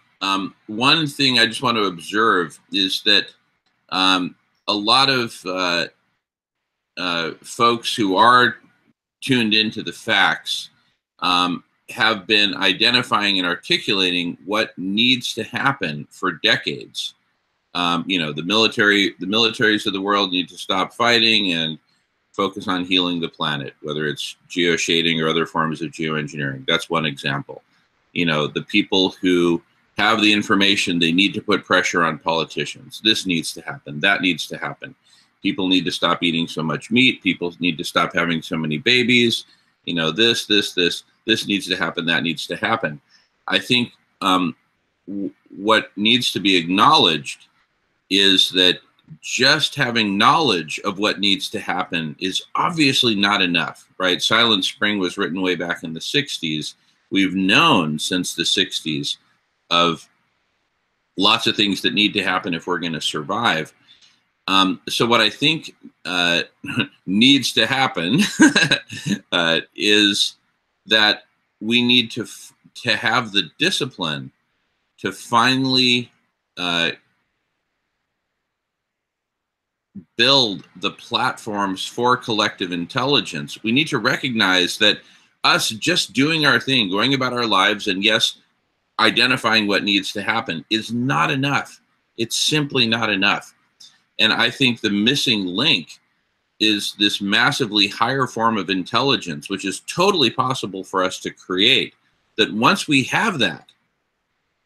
One thing I just want to observe is that a lot of folks who are tuned into the facts have been identifying and articulating what needs to happen for decades. The militaries of the world need to stop fighting and focus on healing the planet, whether it's geoshading or other forms of geoengineering. That's one example. The people who have the information, they need to put pressure on politicians. This needs to happen. That needs to happen. People need to stop eating so much meat. People need to stop having so many babies. This needs to happen. That needs to happen. I think what needs to be acknowledged is that just having knowledge of what needs to happen is obviously not enough, right? Silent Spring was written way back in the 60s. We've known since the 60s of lots of things that need to happen if we're going to survive. So what I think needs to happen is that we need to have the discipline to finally build the platforms for collective intelligence. We need to recognize that us just doing our thing, going about our lives, and yes, identifying what needs to happen is not enough. It's simply not enough. And I think the missing link is this massively higher form of intelligence, which is totally possible for us to create, that once we have that,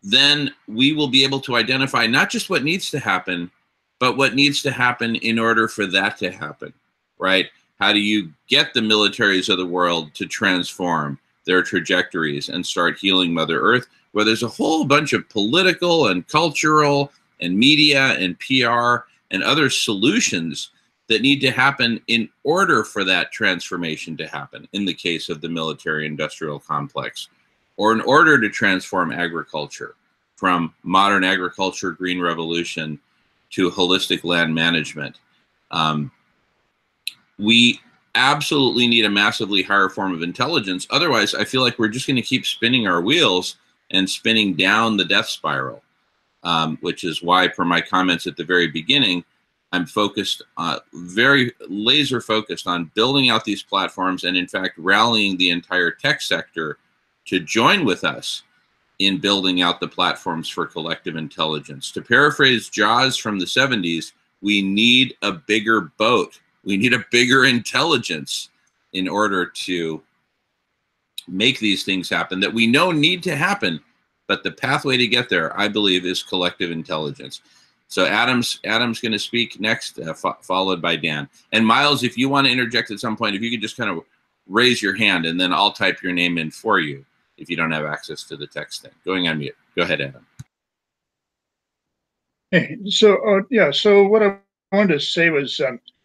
then we will be able to identify not just what needs to happen, but what needs to happen in order for that to happen, right? How do you get the militaries of the world to transform their trajectories and start healing Mother Earth, where there's a whole bunch of political and cultural and media and PR and other solutions that need to happen in order for that transformation to happen, in the case of the military-industrial complex, or in order to transform agriculture from modern agriculture, green revolution, to holistic land management. We absolutely need a massively higher form of intelligence. Otherwise, I feel like we're just going to keep spinning our wheels and spinning down the death spiral, which is why, per my comments at the very beginning, I'm focused, very laser focused on building out these platforms and, in fact, rallying the entire tech sector to join with us in building out the platforms for collective intelligence. To paraphrase Jaws from the 70s, we need a bigger boat. We need a bigger intelligence in order to make these things happen that we know need to happen. But the pathway to get there, I believe, is collective intelligence. So Adam's going to speak next, followed by Dan. And Miles, if you want to interject at some point, if you could just kind of raise your hand, and then I'll type your name in for you if you don't have access to the text thing. Going on mute. Go ahead, Adam. Hey, so yeah, so what I wanted to say was,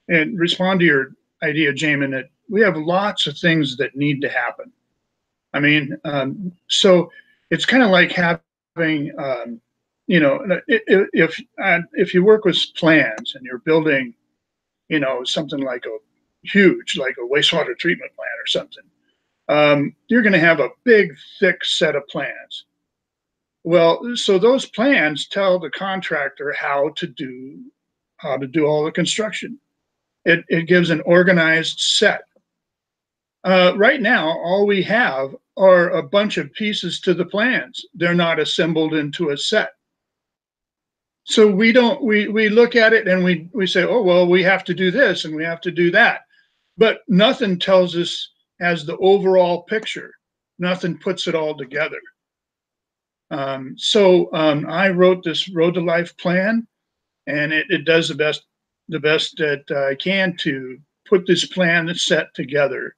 and respond to your idea, Jamin, that we have lots of things that need to happen. I mean, so it's kind of like having, if you work with plans and you're building, something like a huge, like a wastewater treatment plant or something, you're going to have a big, thick set of plans. Well, so those plans tell the contractor how to do all the construction. It gives an organized set. Right now, all we have are a bunch of pieces to the plans. They're not assembled into a set. So we look at it and we say, oh, well, we have to do this and we have to do that. But nothing tells us as the overall picture. Nothing puts it all together. I wrote this Road to Life plan, and it does the best that I can to put this plan that's set together.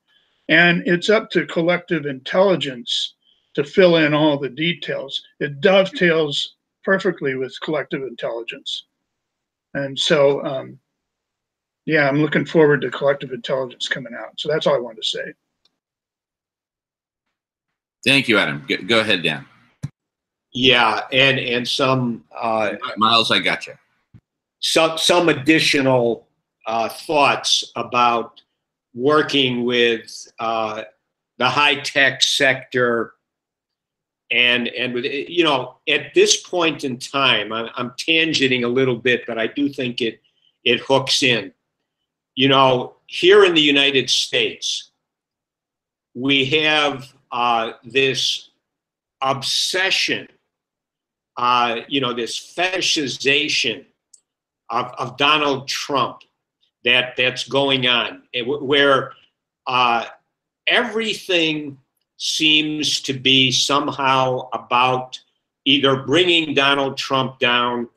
And it's up to collective intelligence to fill in all the details. It dovetails perfectly with collective intelligence. And so, yeah, I'm looking forward to collective intelligence coming out. So that's all I wanted to say. Thank you, Adam. Go ahead, Dan. Yeah, and some Miles, I got you. Some additional thoughts about working with the high-tech sector, and with, you know, at this point in time, I'm tangenting a little bit, but I do think it hooks in. You know, here in the United States, we have this obsession, you know, this fetishization of Donald Trump that's going on, where everything seems to be somehow about either bringing Donald Trump down,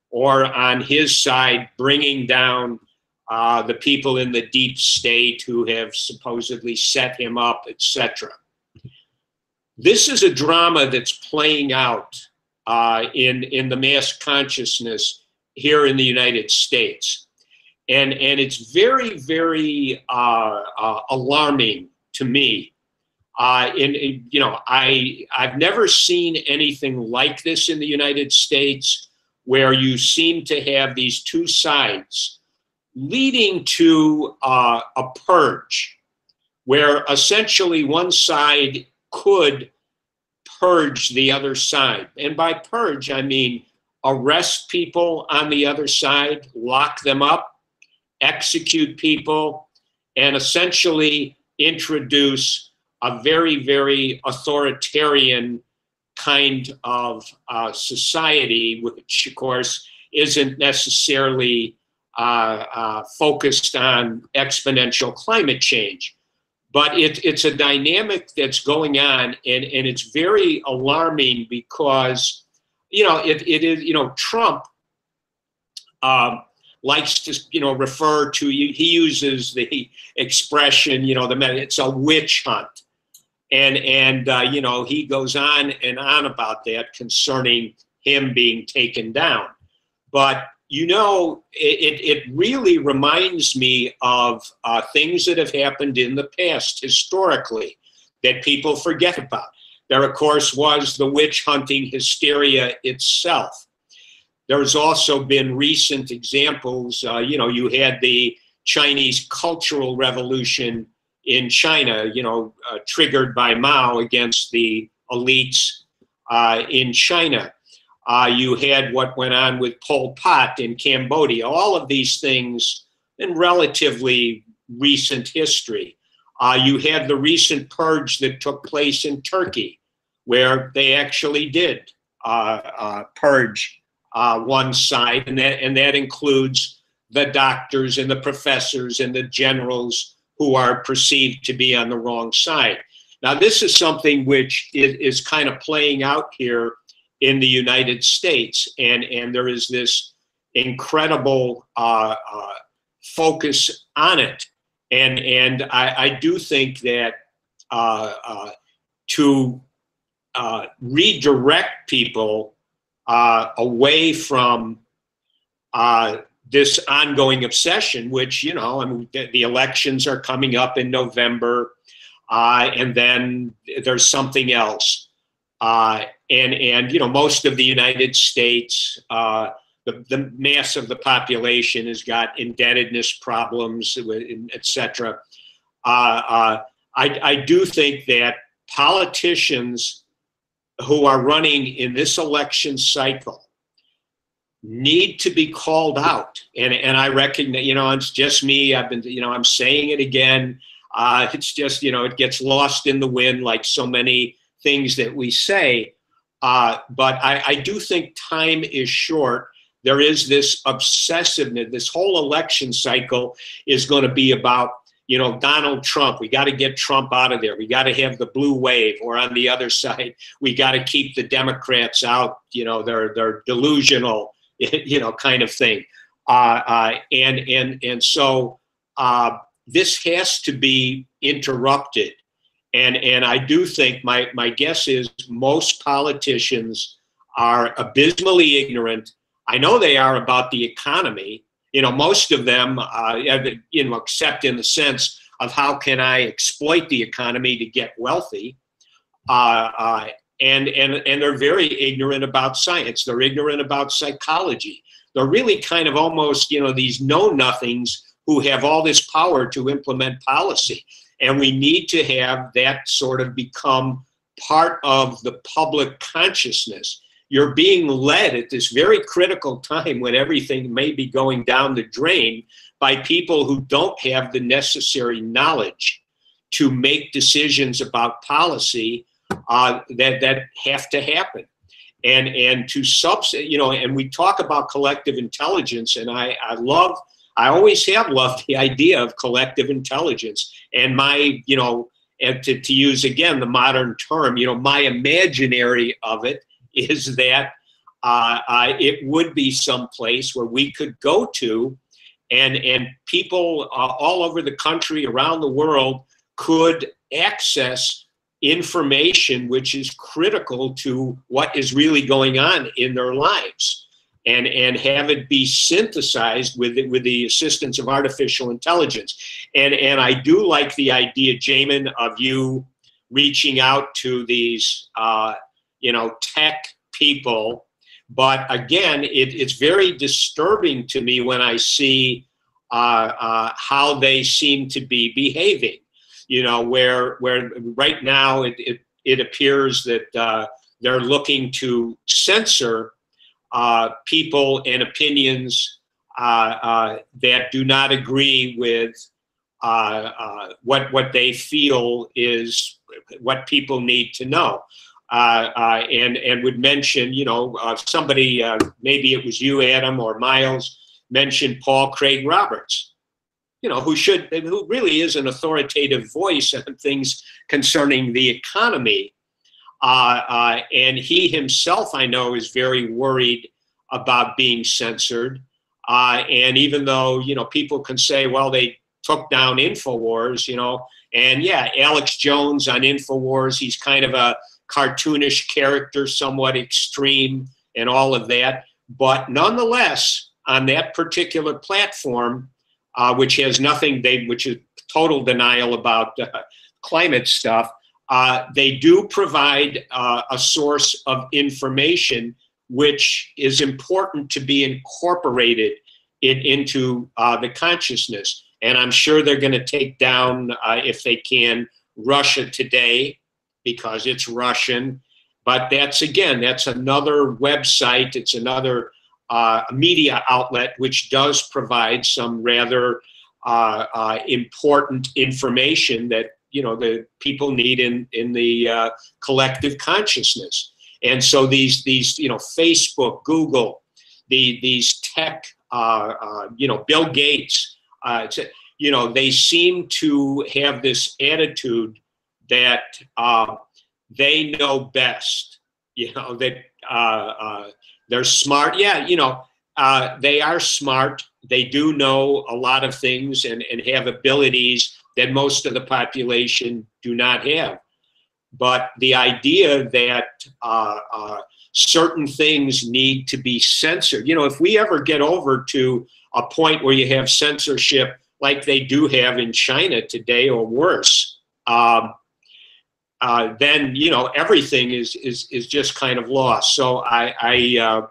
or on his side, bringing down the people in the deep state who have supposedly set him up, etc. This is a drama that's playing out in the mass consciousness here in the United States. And it's very, very alarming to me. You know, I've never seen anything like this in the United States, where you seem to have these two sides leading to a purge, where essentially one side could purge the other side. And by purge, I mean arrest people on the other side, lock them up, execute people, and essentially introduce a very, very authoritarian kind of society, which, of course, isn't necessarily focused on exponential climate change. But it's a dynamic that's going on, and it's very alarming because, you know, it is, you know, Trump likes to, you know, refer to, he uses the expression, you know, it's a witch hunt. And you know, he goes on and on about that concerning him being taken down. But, you know, it really reminds me of things that have happened in the past historically that people forget about. There, of course, was the witch hunting hysteria itself. There's also been recent examples. You know, you had the Chinese Cultural Revolution in China, you know, triggered by Mao against the elites in China. You had what went on with Pol Pot in Cambodia. All of these things in relatively recent history. You had the recent purge that took place in Turkey, where they actually did purge one side, and that includes the doctors and the professors and the generals who are perceived to be on the wrong side. Now, this is something which is kind of playing out here in the United States, and there is this incredible focus on it. And I do think that to redirect people away from this ongoing obsession, which, you know, I mean, the elections are coming up in November, and then there's something else. And you know, most of the United States, the mass of the population has got indebtedness problems, et cetera. I do think that politicians who are running in this election cycle need to be called out. And I recognize, you know, it's just me. I've been, you know, I'm saying it again. It's just, it gets lost in the wind like so many things that we say. But I do think time is short. There is this obsessiveness. This whole election cycle is going to be about, Donald Trump. We got to get Trump out of there. We got to have the blue wave. Or on the other side, we got to keep the Democrats out. They're delusional, kind of thing. And so this has to be interrupted. And I do think my guess is most politicians are abysmally ignorant. I know they are about the economy. Most of them, except in the sense of how can I exploit the economy to get wealthy. And they're very ignorant about science. They're ignorant about psychology. They're really kind of almost, these know-nothings who have all this power to implement policy. And we need to have that sort of become part of the public consciousness. You're being led at this very critical time when everything may be going down the drain by people who don't have the necessary knowledge to make decisions about policy that have to happen. And to and we talk about collective intelligence, and I always have loved the idea of collective intelligence. And my, and to use again the modern term, my imaginary of it is that it would be some place where we could go to, and people all over the country, around the world, could access information which is critical to what is really going on in their lives, and have it be synthesized with the assistance of artificial intelligence. And I do like the idea, Jamin, of you reaching out to these tech people. But again, it's very disturbing to me when I see how they seem to be behaving. Where right now it appears that they're looking to censor people and opinions that do not agree with what they feel is what people need to know. And would mention, somebody, maybe it was you, Adam, or Miles, mentioned Paul Craig Roberts, who really is an authoritative voice on things concerning the economy. And he himself, I know, is very worried about being censored. And even though, people can say, well, they took down InfoWars, and yeah, Alex Jones on InfoWars, he's kind of a cartoonish character, somewhat extreme and all of that. But nonetheless, on that particular platform, which has nothing, which is total denial about climate stuff, they do provide a source of information which is important to be incorporated into the consciousness. And I'm sure they're going to take down, if they can, Russia Today, because it's Russian. But that's another website. It's another media outlet which does provide some rather important information that the people need in the collective consciousness. And so these Facebook, Google, these tech, Bill Gates, they seem to have this attitude that they know best. That they're smart. Yeah, they are smart. They do know a lot of things and have abilities that most of the population do not have. But the idea that certain things need to be censored, if we ever get over to a point where you have censorship like they do have in China today or worse, then everything is just kind of lost. So I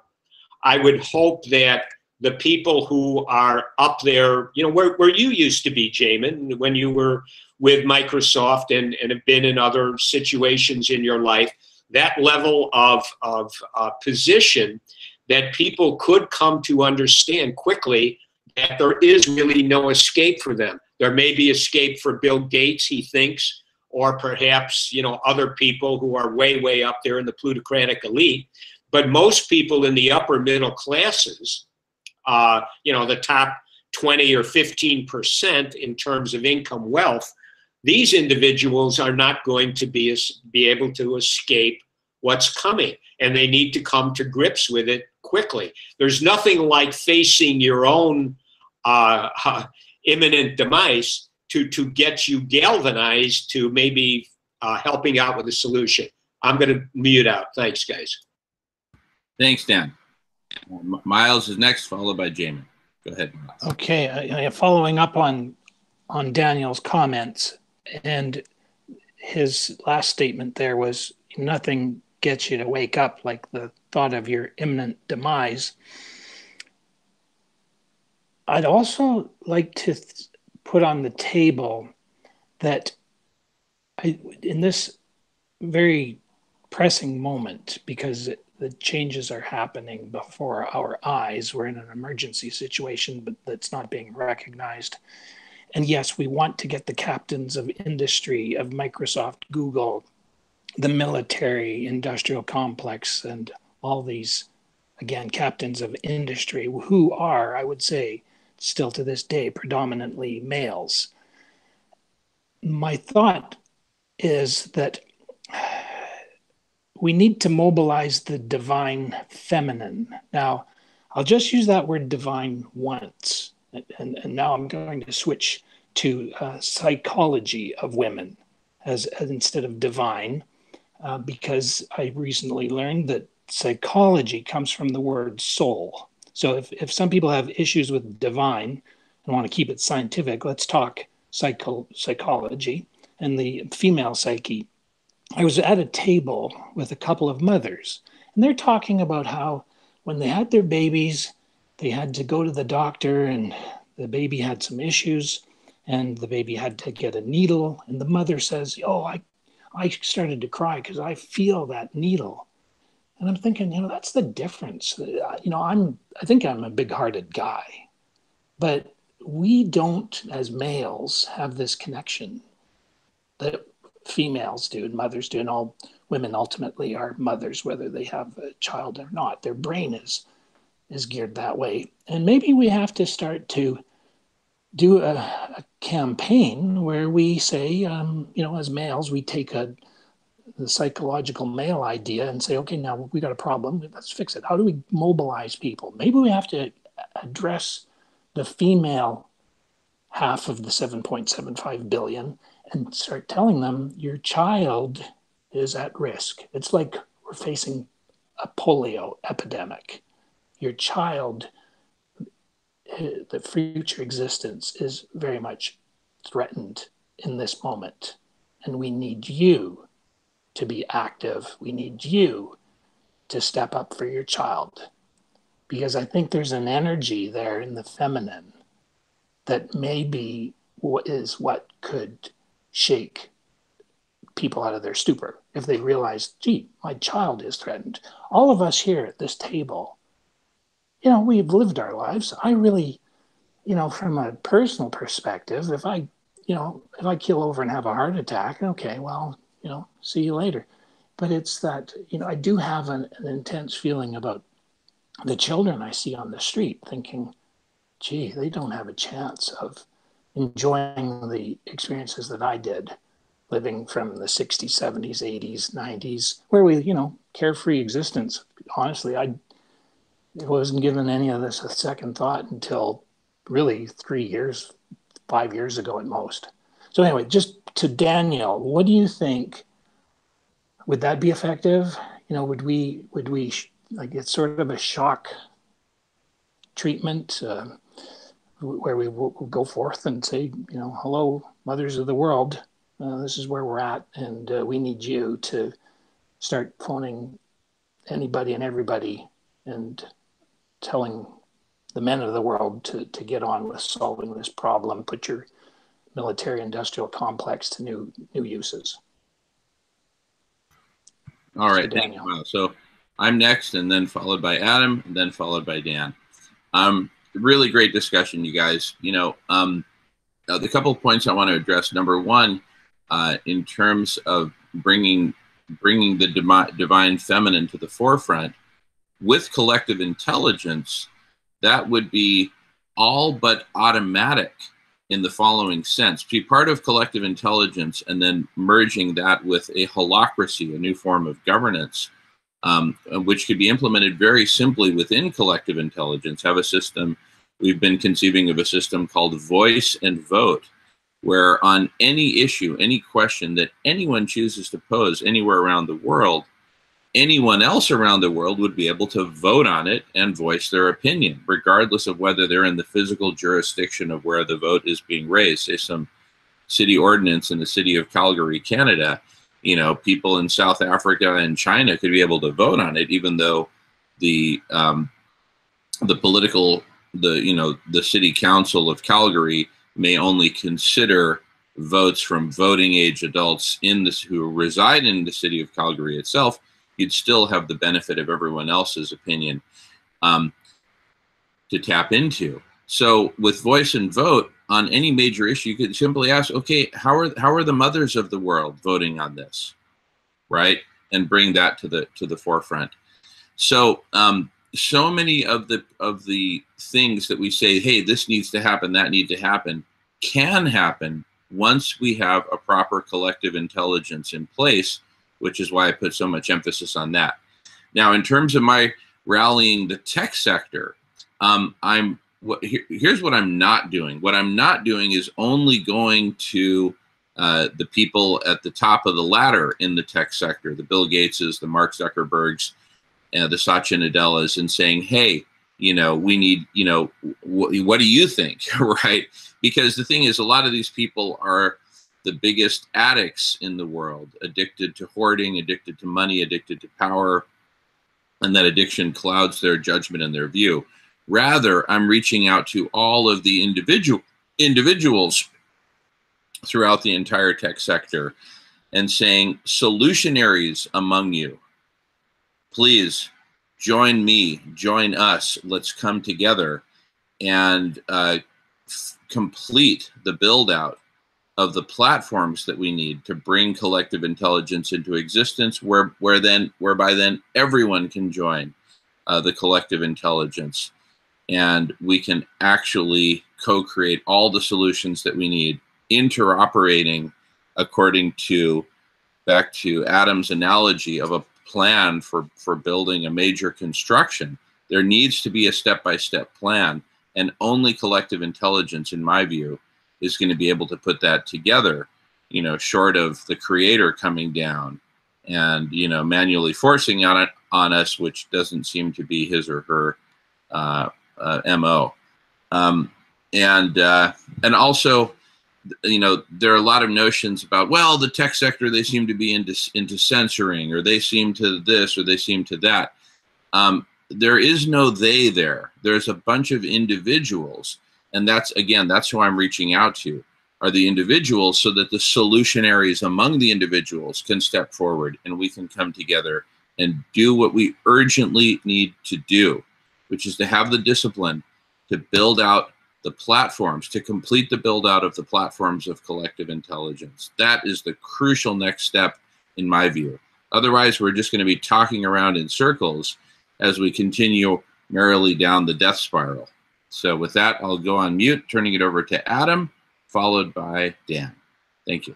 would hope that the people who are up there, where you used to be, Jamin, when you were with Microsoft and have been in other situations in your life, that level of position, that people could come to understand quickly that there is really no escape for them. There may be escape for Bill Gates, he thinks, or perhaps, you know, other people who are way, way up there in the plutocratic elite. But most people in the upper middle classes, you know, the top 20 or 15% in terms of income wealth, these individuals are not going to be able to escape what's coming, and they need to come to grips with it quickly. There's nothing like facing your own imminent demise to get you galvanized to maybe helping out with a solution. I'm going to mute out. Thanks, guys. Thanks, Dan. Miles is next, followed by Jamin. Go ahead, Miles. Okay, following up on Daniel's comments, and his last statement there was, nothing gets you to wake up like the thought of your imminent demise. I'd also like to put on the table that in this very pressing moment, because the changes are happening before our eyes, we're in an emergency situation, but that's not being recognized. And yes, we want to get the captains of industry, of Microsoft, Google, the military industrial complex, and all these, again, captains of industry who are, I would say, still to this day, predominantly males. My thought is that we need to mobilize the divine feminine. Now, I'll just use that word divine once, and now I'm going to switch to psychology of women as instead of divine, because I recently learned that psychology comes from the word soul. So if some people have issues with divine and want to keep it scientific, let's talk psychology and the female psyche. I was at a table with a couple of mothers, and they're talking about how when they had their babies, they had to go to the doctor, and the baby had some issues, and the baby had to get a needle. And the mother says, oh, I started to cry because I feel that needle. And I'm thinking, you know, that's the difference. You know, I think I'm a big-hearted guy, but we don't, as males, have this connection that females do and mothers do, and all women ultimately are mothers, whether they have a child or not. Their brain is geared that way. And maybe we have to start to do a campaign where we say, you know, as males, we take the psychological male idea and say, okay, now we got a problem, let's fix it. How do we mobilize people? Maybe we have to address the female half of the 7.75 billion and start telling them your child is at risk. It's like we're facing a polio epidemic. Your child, the future existence is very much threatened in this moment. And we need you to be active. We need you to step up for your child. Because I think there's an energy there in the feminine that maybe is what could shake people out of their stupor if they realize, gee, my child is threatened. All of us here at this table, you know, we've lived our lives. I really, you know, from a personal perspective, if I keel over and have a heart attack, okay, well, you know, see you later. But it's that, you know, I do have an intense feeling about the children I see on the street, thinking, gee, they don't have a chance of enjoying the experiences that I did, living from the 60s, 70s, 80s, 90s, where we, you know, carefree existence. Honestly, I wasn't given any of this a second thought until really 3 years, 5 years ago at most. So anyway, just to Daniel, what do you think? Would that be effective? You know, would we like, it's sort of a shock treatment where we will go forth and say, you know, hello, mothers of the world, this is where we're at, and we need you to start phoning anybody and everybody and telling the men of the world to get on with solving this problem, put your military industrial complex to new uses. All right, thank you. So I'm next, and then followed by Adam, and then followed by Dan. Really great discussion, you guys. You know, the couple of points I want to address. Number one, in terms of bringing the divine feminine to the forefront with collective intelligence, that would be all but automatic in the following sense: be part of collective intelligence and then merging that with a holacracy, a new form of governance, which could be implemented very simply within collective intelligence. Have a system. We've been conceiving of a system called voice and vote, where on any issue, any question that anyone chooses to pose anywhere around the world, anyone else around the world would be able to vote on it and voice their opinion, regardless of whether they're in the physical jurisdiction of where the vote is being raised. Say some city ordinance in the city of Calgary, Canada, you know, people in South Africa and China could be able to vote on it, even though the city council of Calgary may only consider votes from voting age adults who reside in the city of Calgary itself. You'd still have the benefit of everyone else's opinion to tap into. So with voice and vote on any major issue, you could simply ask, okay, how are the mothers of the world voting on this, right? And bring that to the forefront. So so many of the things that we say, hey, this needs to happen, that needs to happen, can happen once we have a proper collective intelligence in place, which is why I put so much emphasis on that. Now, in terms of my rallying the tech sector, here's what I'm not doing. What I'm not doing is only going to the people at the top of the ladder in the tech sector, the Bill Gateses, the Mark Zuckerbergs, the Satya Nadellas, and saying, hey, you know, we need, you know, what do you think, right? Because the thing is, a lot of these people are the biggest addicts in the world, addicted to hoarding, addicted to money, addicted to power, and that addiction clouds their judgment and their view. Rather, I'm reaching out to all of the individuals throughout the entire tech sector and saying, solutionaries among you, please join me, join us. Let's come together and complete the build out of the platforms that we need to bring collective intelligence into existence, whereby then everyone can join the collective intelligence, and we can actually co-create all the solutions that we need, interoperating according to, back to Adam's analogy of a plan for building a major construction. There needs to be a step-by-step plan, and only collective intelligence, in my view, is going to be able to put that together, you know, short of the creator coming down and, you know, manually forcing on us, which doesn't seem to be his or her MO. And also, you know, there are a lot of notions about, well, the tech sector, they seem to be into censoring, or they seem to this, or they seem to that. There is no they there. There's a bunch of individuals. And that's who I'm reaching out to, are the individuals, so that the solutionaries among the individuals can step forward and we can come together and do what we urgently need to do, which is to have the discipline to build out the platforms, to complete the build out of the platforms of collective intelligence. That is the crucial next step, in my view. Otherwise, we're just going to be talking around in circles as we continue merrily down the death spiral. So with that, I'll go on mute, turning it over to Adam, followed by Dan. Thank you.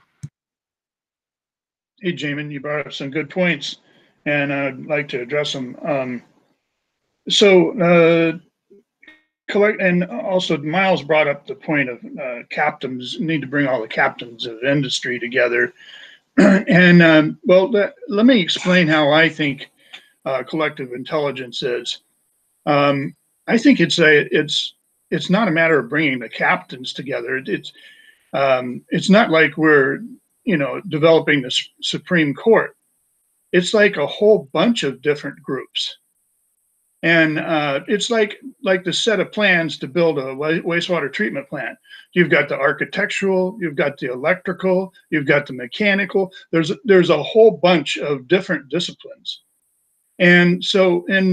Hey, Jamin, you brought up some good points, and I'd like to address them. And also Miles brought up the point of captains, need to bring all the captains of industry together. And let me explain how I think collective intelligence is. I think it's not a matter of bringing the captains together. It's not like we're, you know, developing the Supreme Court. It's like a whole bunch of different groups, and it's like the set of plans to build a wastewater treatment plant. You've got the architectural, you've got the electrical, you've got the mechanical. There's a whole bunch of different disciplines. And so in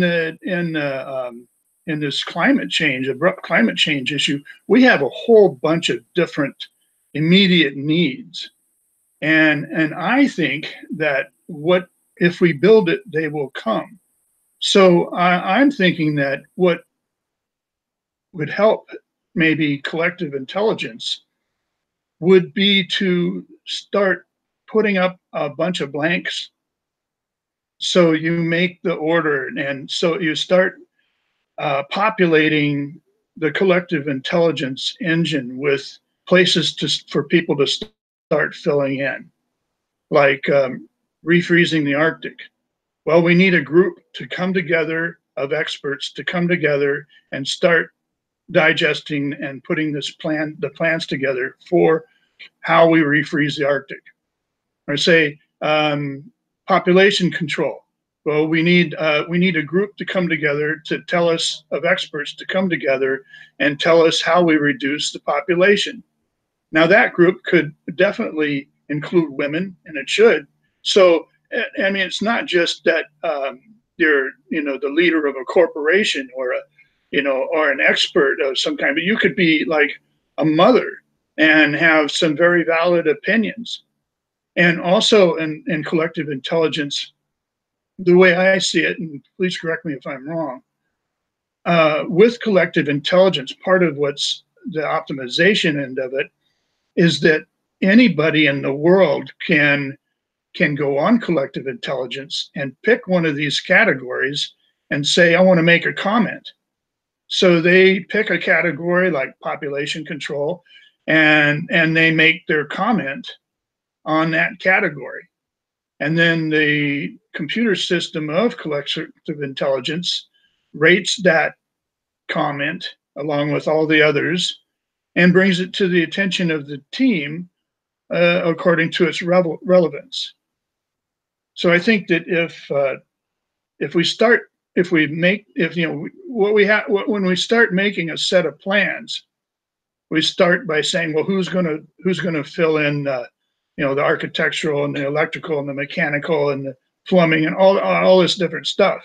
in this climate change, abrupt climate change issue, we have a whole bunch of different immediate needs. And I think that what if we build it, they will come. So I'm thinking that what would help maybe collective intelligence would be to start putting up a bunch of blanks. So you make the order, and so you start populating the collective intelligence engine with places for people to start filling in, like refreezing the Arctic. Well, we need a group to come together of experts to come together and start digesting and putting the plans together for how we refreeze the Arctic. Or say population control. Well, we need a group to come together to tell us, of experts to come together and tell us how we reduce the population. Now that group could definitely include women, and it should. So I mean, it's not just that you're the leader of a corporation or or an expert of some kind, but you could be like a mother and have some very valid opinions. And also in collective intelligence, the way I see it, and please correct me if I'm wrong, with collective intelligence, part of what's the optimization end of it is that anybody in the world can go on collective intelligence and pick one of these categories and say, I want to make a comment. So they pick a category like population control, and they make their comment on that category. And then the computer system of collective intelligence rates that comment along with all the others and brings it to the attention of the team according to its relevance. So I think that when we start making a set of plans, we start by saying, well, who's going to fill in the architectural and the electrical and the mechanical and the plumbing and all this different stuff.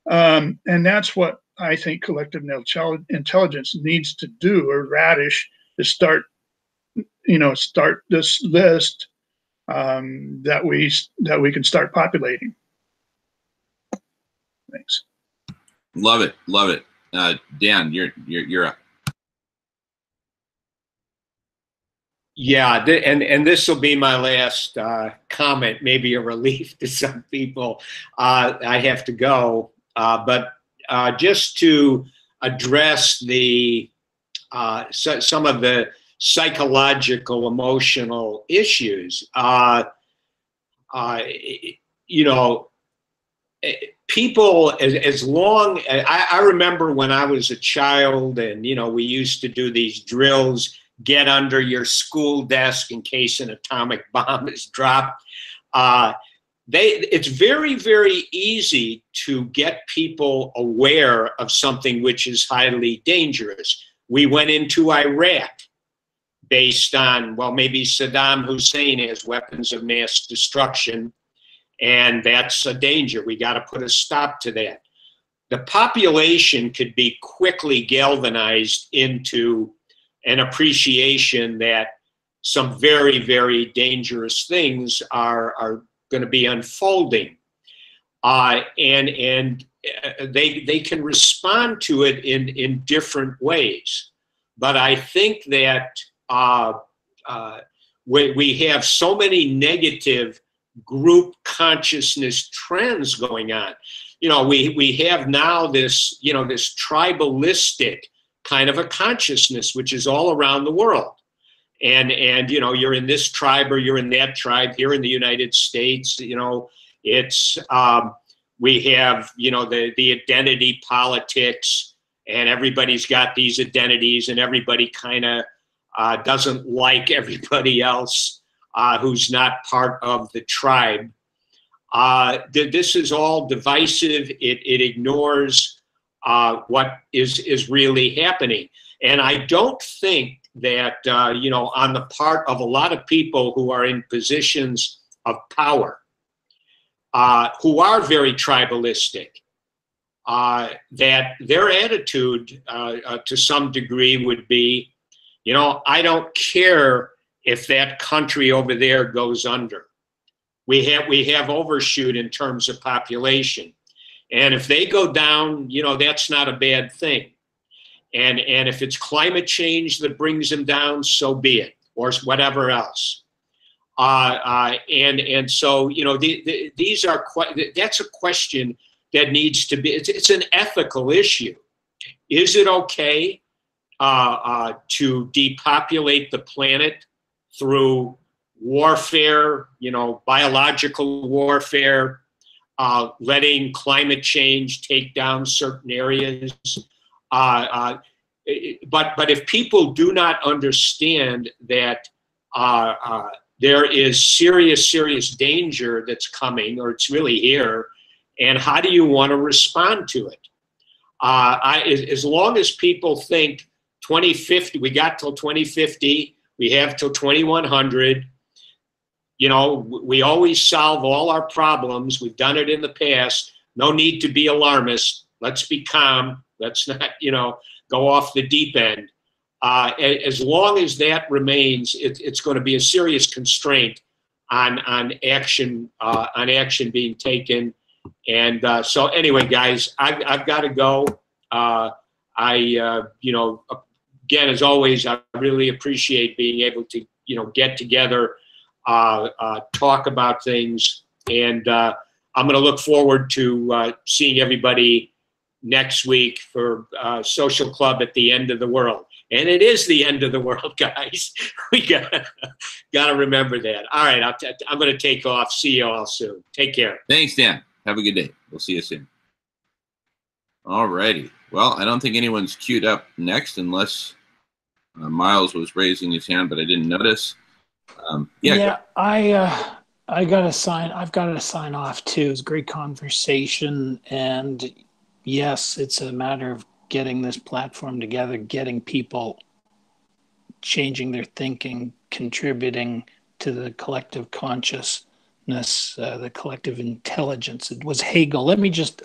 And that's what I think collective intelligence needs to do, or Radish, is start this list that we can start populating. Thanks. Love it. Dan, you're up. Yeah, and this will be my last comment, maybe a relief to some people. I have to go, but just to address some of the psychological, emotional issues. People, as long as I remember when I was a child, and we used to do these drills. Get under your school desk in case an atomic bomb is dropped. It's very, very easy to get people aware of something which is highly dangerous. We went into Iraq based on, well, maybe Saddam Hussein has weapons of mass destruction, and that's a danger. We got to put a stop to that. The population could be quickly galvanized into an appreciation that some very, very dangerous things are going to be unfolding, and they can respond to it in different ways. But I think that we have so many negative group consciousness trends going on. We have now this this tribalistic kind of a consciousness, which is all around the world. And you're in this tribe or you're in that tribe. Here in the United States, it's we have the identity politics, and everybody's got these identities, and everybody kind of doesn't like everybody else who's not part of the tribe. This is all divisive. It ignores what is really happening. And I don't think that, on the part of a lot of people who are in positions of power, who are very tribalistic, that their attitude to some degree would be, you know, I don't care if that country over there goes under. We have overshoot in terms of population. And if they go down, you know, that's not a bad thing. And if it's climate change that brings them down, so be it, or whatever else. And so, you know, these are that's a question that needs to be, it's an ethical issue. Is it okay to depopulate the planet through warfare, you know, biological warfare, letting climate change take down certain areas? But if people do not understand that there is serious danger that's coming, or it's really here, and how do you want to respond to it? As long as people think 2050, we got till 2050, we have till 2100. You know, we always solve all our problems. We've done it in the past. No need to be alarmist. Let's be calm. Let's not, you know, go off the deep end. As long as that remains, it's going to be a serious constraint on action being taken. And so anyway, guys, I've got to go. You know, again, as always, I really appreciate being able to, you know, get together, talk about things, and I'm going to look forward to seeing everybody next week for Social Club at the End of the World. And it is the end of the world, guys. We gotta remember that. All right, I'm going to take off. See you all soon. Take care. Thanks, Dan. Have a good day. We'll see you soon. All righty. Well, I don't think anyone's queued up next unless Miles was raising his hand, but I didn't notice. Yeah, I got to sign. I've got to sign off too. It's a great conversation, and yes, it's a matter of getting this platform together, getting people changing their thinking, contributing to the collective consciousness, the collective intelligence. It was Hegel.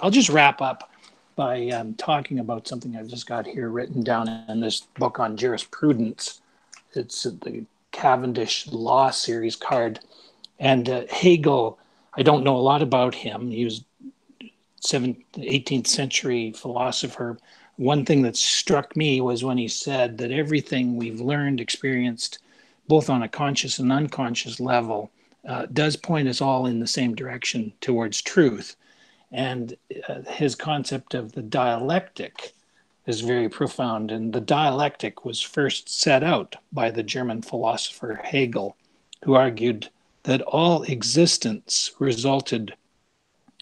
I'll just wrap up by talking about something I've just got here written down in this book on jurisprudence. It's the Cavendish Law Series card. And Hegel, I don't know a lot about him. He was 18th century philosopher. One thing that struck me was when he said that everything we've learned, experienced, both on a conscious and unconscious level, does point us all in the same direction towards truth. And his concept of the dialectic is very profound. And the dialectic was first set out by the German philosopher Hegel, who argued that all existence resulted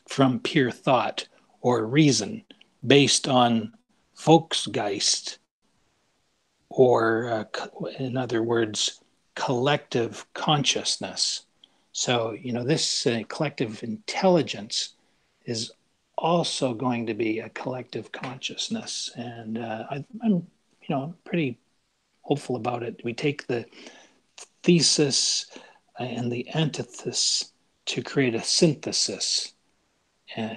from pure thought or reason based on Volksgeist, or in other words, collective consciousness. So, you know, this collective intelligence is also going to be a collective consciousness. And I'm, you know, pretty hopeful about it. We take the thesis and the antithesis to create a synthesis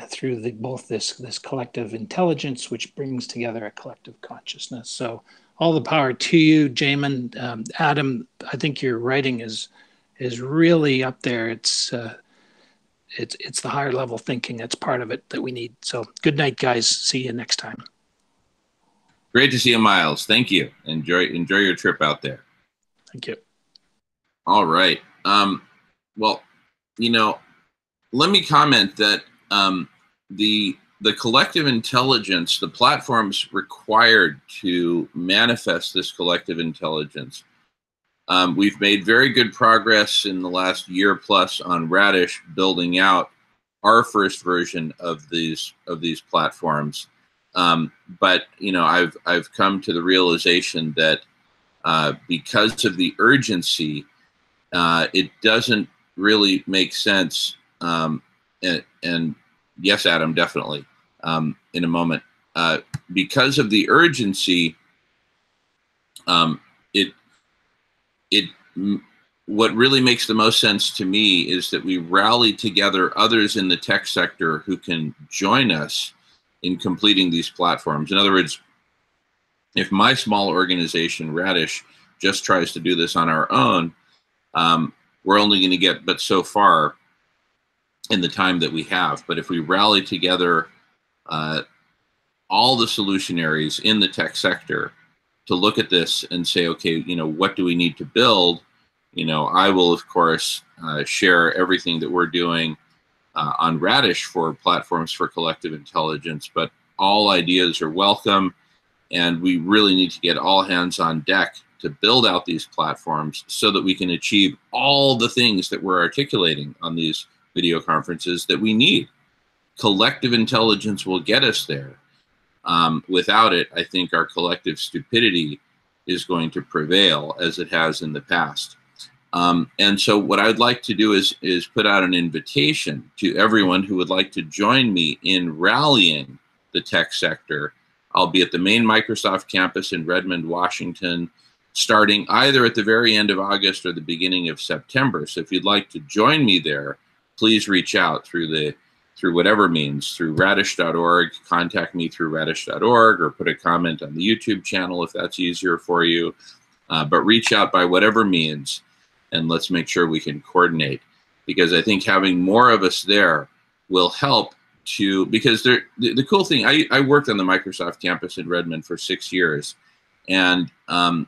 through both this collective intelligence, which brings together a collective consciousness. So all the power to you, Jamin. Adam, I think your writing is really up there. It's the higher level thinking that's part of it that we need. So good night, guys. See you next time. Great to see you, Miles. Thank you. Enjoy your trip out there. Thank you. All right. Well, you know, let me comment that the collective intelligence, the platforms required to manifest this collective intelligence. We've made very good progress in the last year plus on Radish building out our first version of these platforms. But you know, I've come to the realization that because of the urgency, it doesn't really make sense. And yes, Adam, definitely in a moment. Because of the urgency, what really makes the most sense to me is that we rally together others in the tech sector who can join us in completing these platforms. In other words, if my small organization, Radish, just tries to do this on our own, we're only going to get but so far in the time that we have. But if we rally together all the solutionaries in the tech sector to look at this and say, okay, you know, what do we need to build? You know, I will, of course, share everything that we're doing on Radish for platforms for collective intelligence, but all ideas are welcome. And we really need to get all hands on deck to build out these platforms so that we can achieve all the things that we're articulating on these video conferences that we need. Collective intelligence will get us there. Without it, I think our collective stupidity is going to prevail as it has in the past. And so what I'd like to do is put out an invitation to everyone who would like to join me in rallying the tech sector. I'll be at the main Microsoft campus in Redmond, Washington, starting either at the very end of August or the beginning of September. So if you'd like to join me there, please reach out through whatever means, through radish.org, contact me through radish.org, or put a comment on the YouTube channel if that's easier for you. But reach out by whatever means, and let's make sure we can coordinate. Because I think having more of us there will help to, because the cool thing, I worked on the Microsoft campus in Redmond for 6 years, and I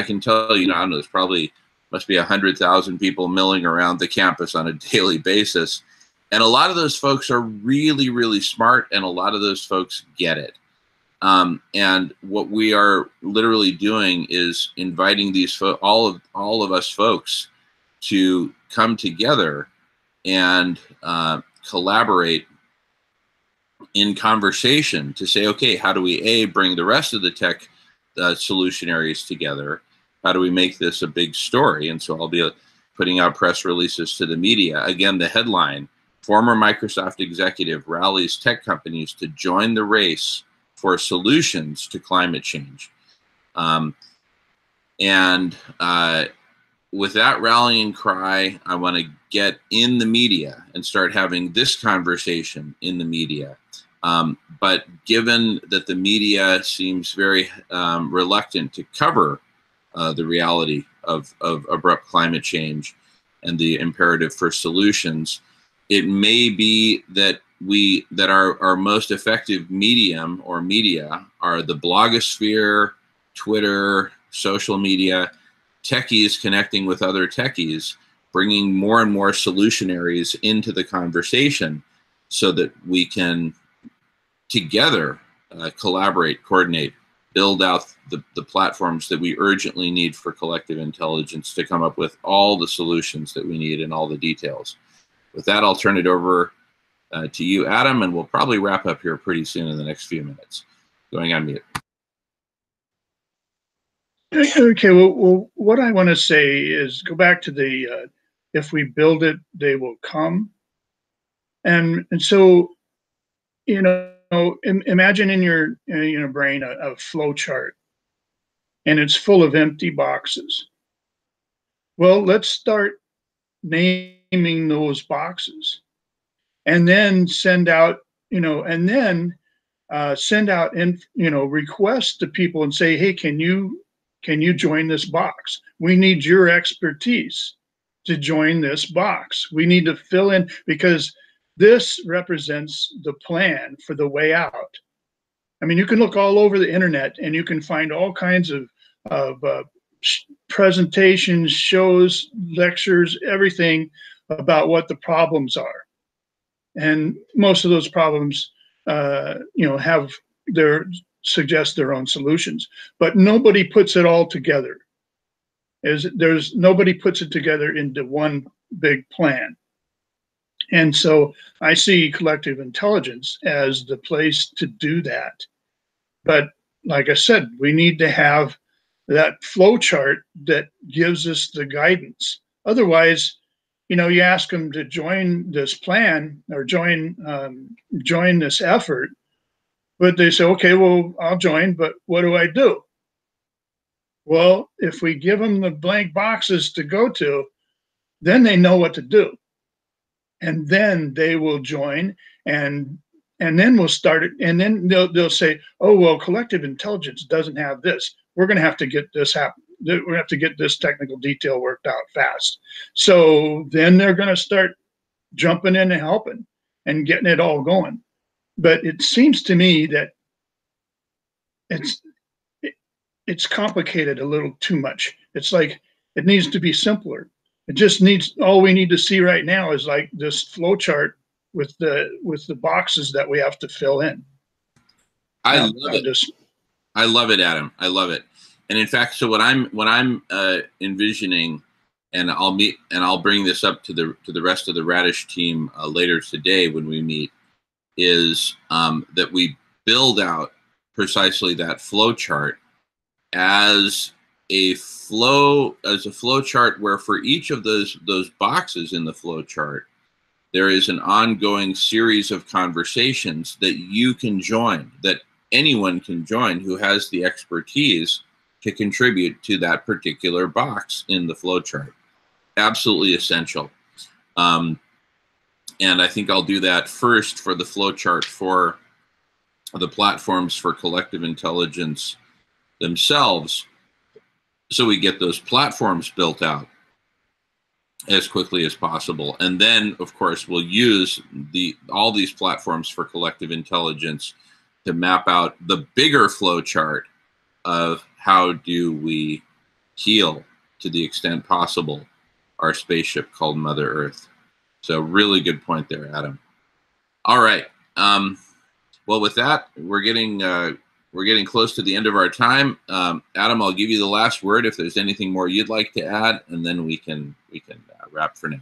can tell you, I don't know, there's probably must be 100,000 people milling around the campus on a daily basis. And a lot of those folks are really, really smart, and a lot of those folks get it. And what we are literally doing is inviting these all of us folks to come together and collaborate in conversation to say, okay, how do we bring the rest of the tech solutionaries together? How do we make this a big story? And so I'll be putting out press releases to the media. Again, the headline: former Microsoft executive rallies tech companies to join the race for solutions to climate change. With that rallying cry, I want to get in the media and start having this conversation in the media. But given that the media seems very reluctant to cover the reality of abrupt climate change and the imperative for solutions, it may be that our most effective medium or media are the blogosphere, Twitter, social media, techies connecting with other techies, bringing more and more solutionaries into the conversation so that we can together collaborate, coordinate, build out the platforms that we urgently need for collective intelligence to come up with all the solutions that we need and all the details. With that, I'll turn it over to you, Adam, and we'll probably wrap up here pretty soon in the next few minutes. Going on mute. Okay, well, what I want to say is go back to the if we build it, they will come. And so, you know, imagine in your brain a flow chart, and it's full of empty boxes. Well, let's start naming those boxes, and then send out, requests to people and say, hey, can you join this box? We need your expertise to join this box. We need to fill in, because this represents the plan for the way out. I mean, you can look all over the internet and you can find all kinds of presentations, shows, lectures, everything about what the problems are. And most of those problems, suggest their own solutions, but nobody puts it all together. Nobody puts it together into one big plan. And so I see collective intelligence as the place to do that. But like I said, we need to have that flow chart that gives us the guidance. Otherwise, you ask them to join this plan or join this effort, but they say, okay, well, I'll join, but what do I do? Well, if we give them the blank boxes to go to, then they know what to do. And then they will join, and and then we'll start it, and then they'll say, oh, well, collective intelligence doesn't have this. We're going to have to get this happen. We're going to have to get this technical detail worked out fast. So then they're going to start jumping in and helping and getting it all going. But it seems to me that it's complicated a little too much. It's like it needs to be simpler. It just needs, all we need to see right now is like this flow chart with the boxes that we have to fill in. I love it, Adam. I love it. And in fact, so what I'm envisioning, and I'll bring this up to the rest of the Radish team later today when we meet, is that we build out precisely that flow chart as a flow chart where for each of those boxes in the flow chart, there is an ongoing series of conversations that you can join, that anyone can join who has the expertise to contribute to that particular box in the flow chart. Absolutely essential. And I think I'll do that first for the flow chart for the platforms for collective intelligence themselves, so we get those platforms built out as quickly as possible. And then, of course, we'll use all these platforms for collective intelligence to map out the bigger flow chart of how do we heal, to the extent possible, our spaceship called Mother Earth. So really good point there, Adam. All right. Well, with that, we're getting close to the end of our time. Adam, I'll give you the last word if there's anything more you'd like to add, and then we can wrap for now.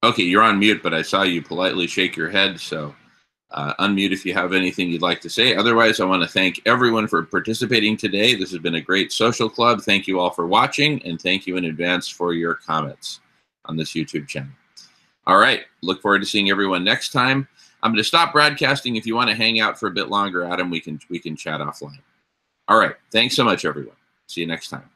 Okay, you're on mute, but I saw you politely shake your head, so unmute if you have anything you'd like to say. Otherwise, I want to thank everyone for participating today. This has been a great social club. Thank you all for watching, and thank you in advance for your comments on this YouTube channel. All right, look forward to seeing everyone next time. I'm going to stop broadcasting. If you want to hang out for a bit longer, Adam, we can chat offline. All right, thanks so much, everyone. See you next time.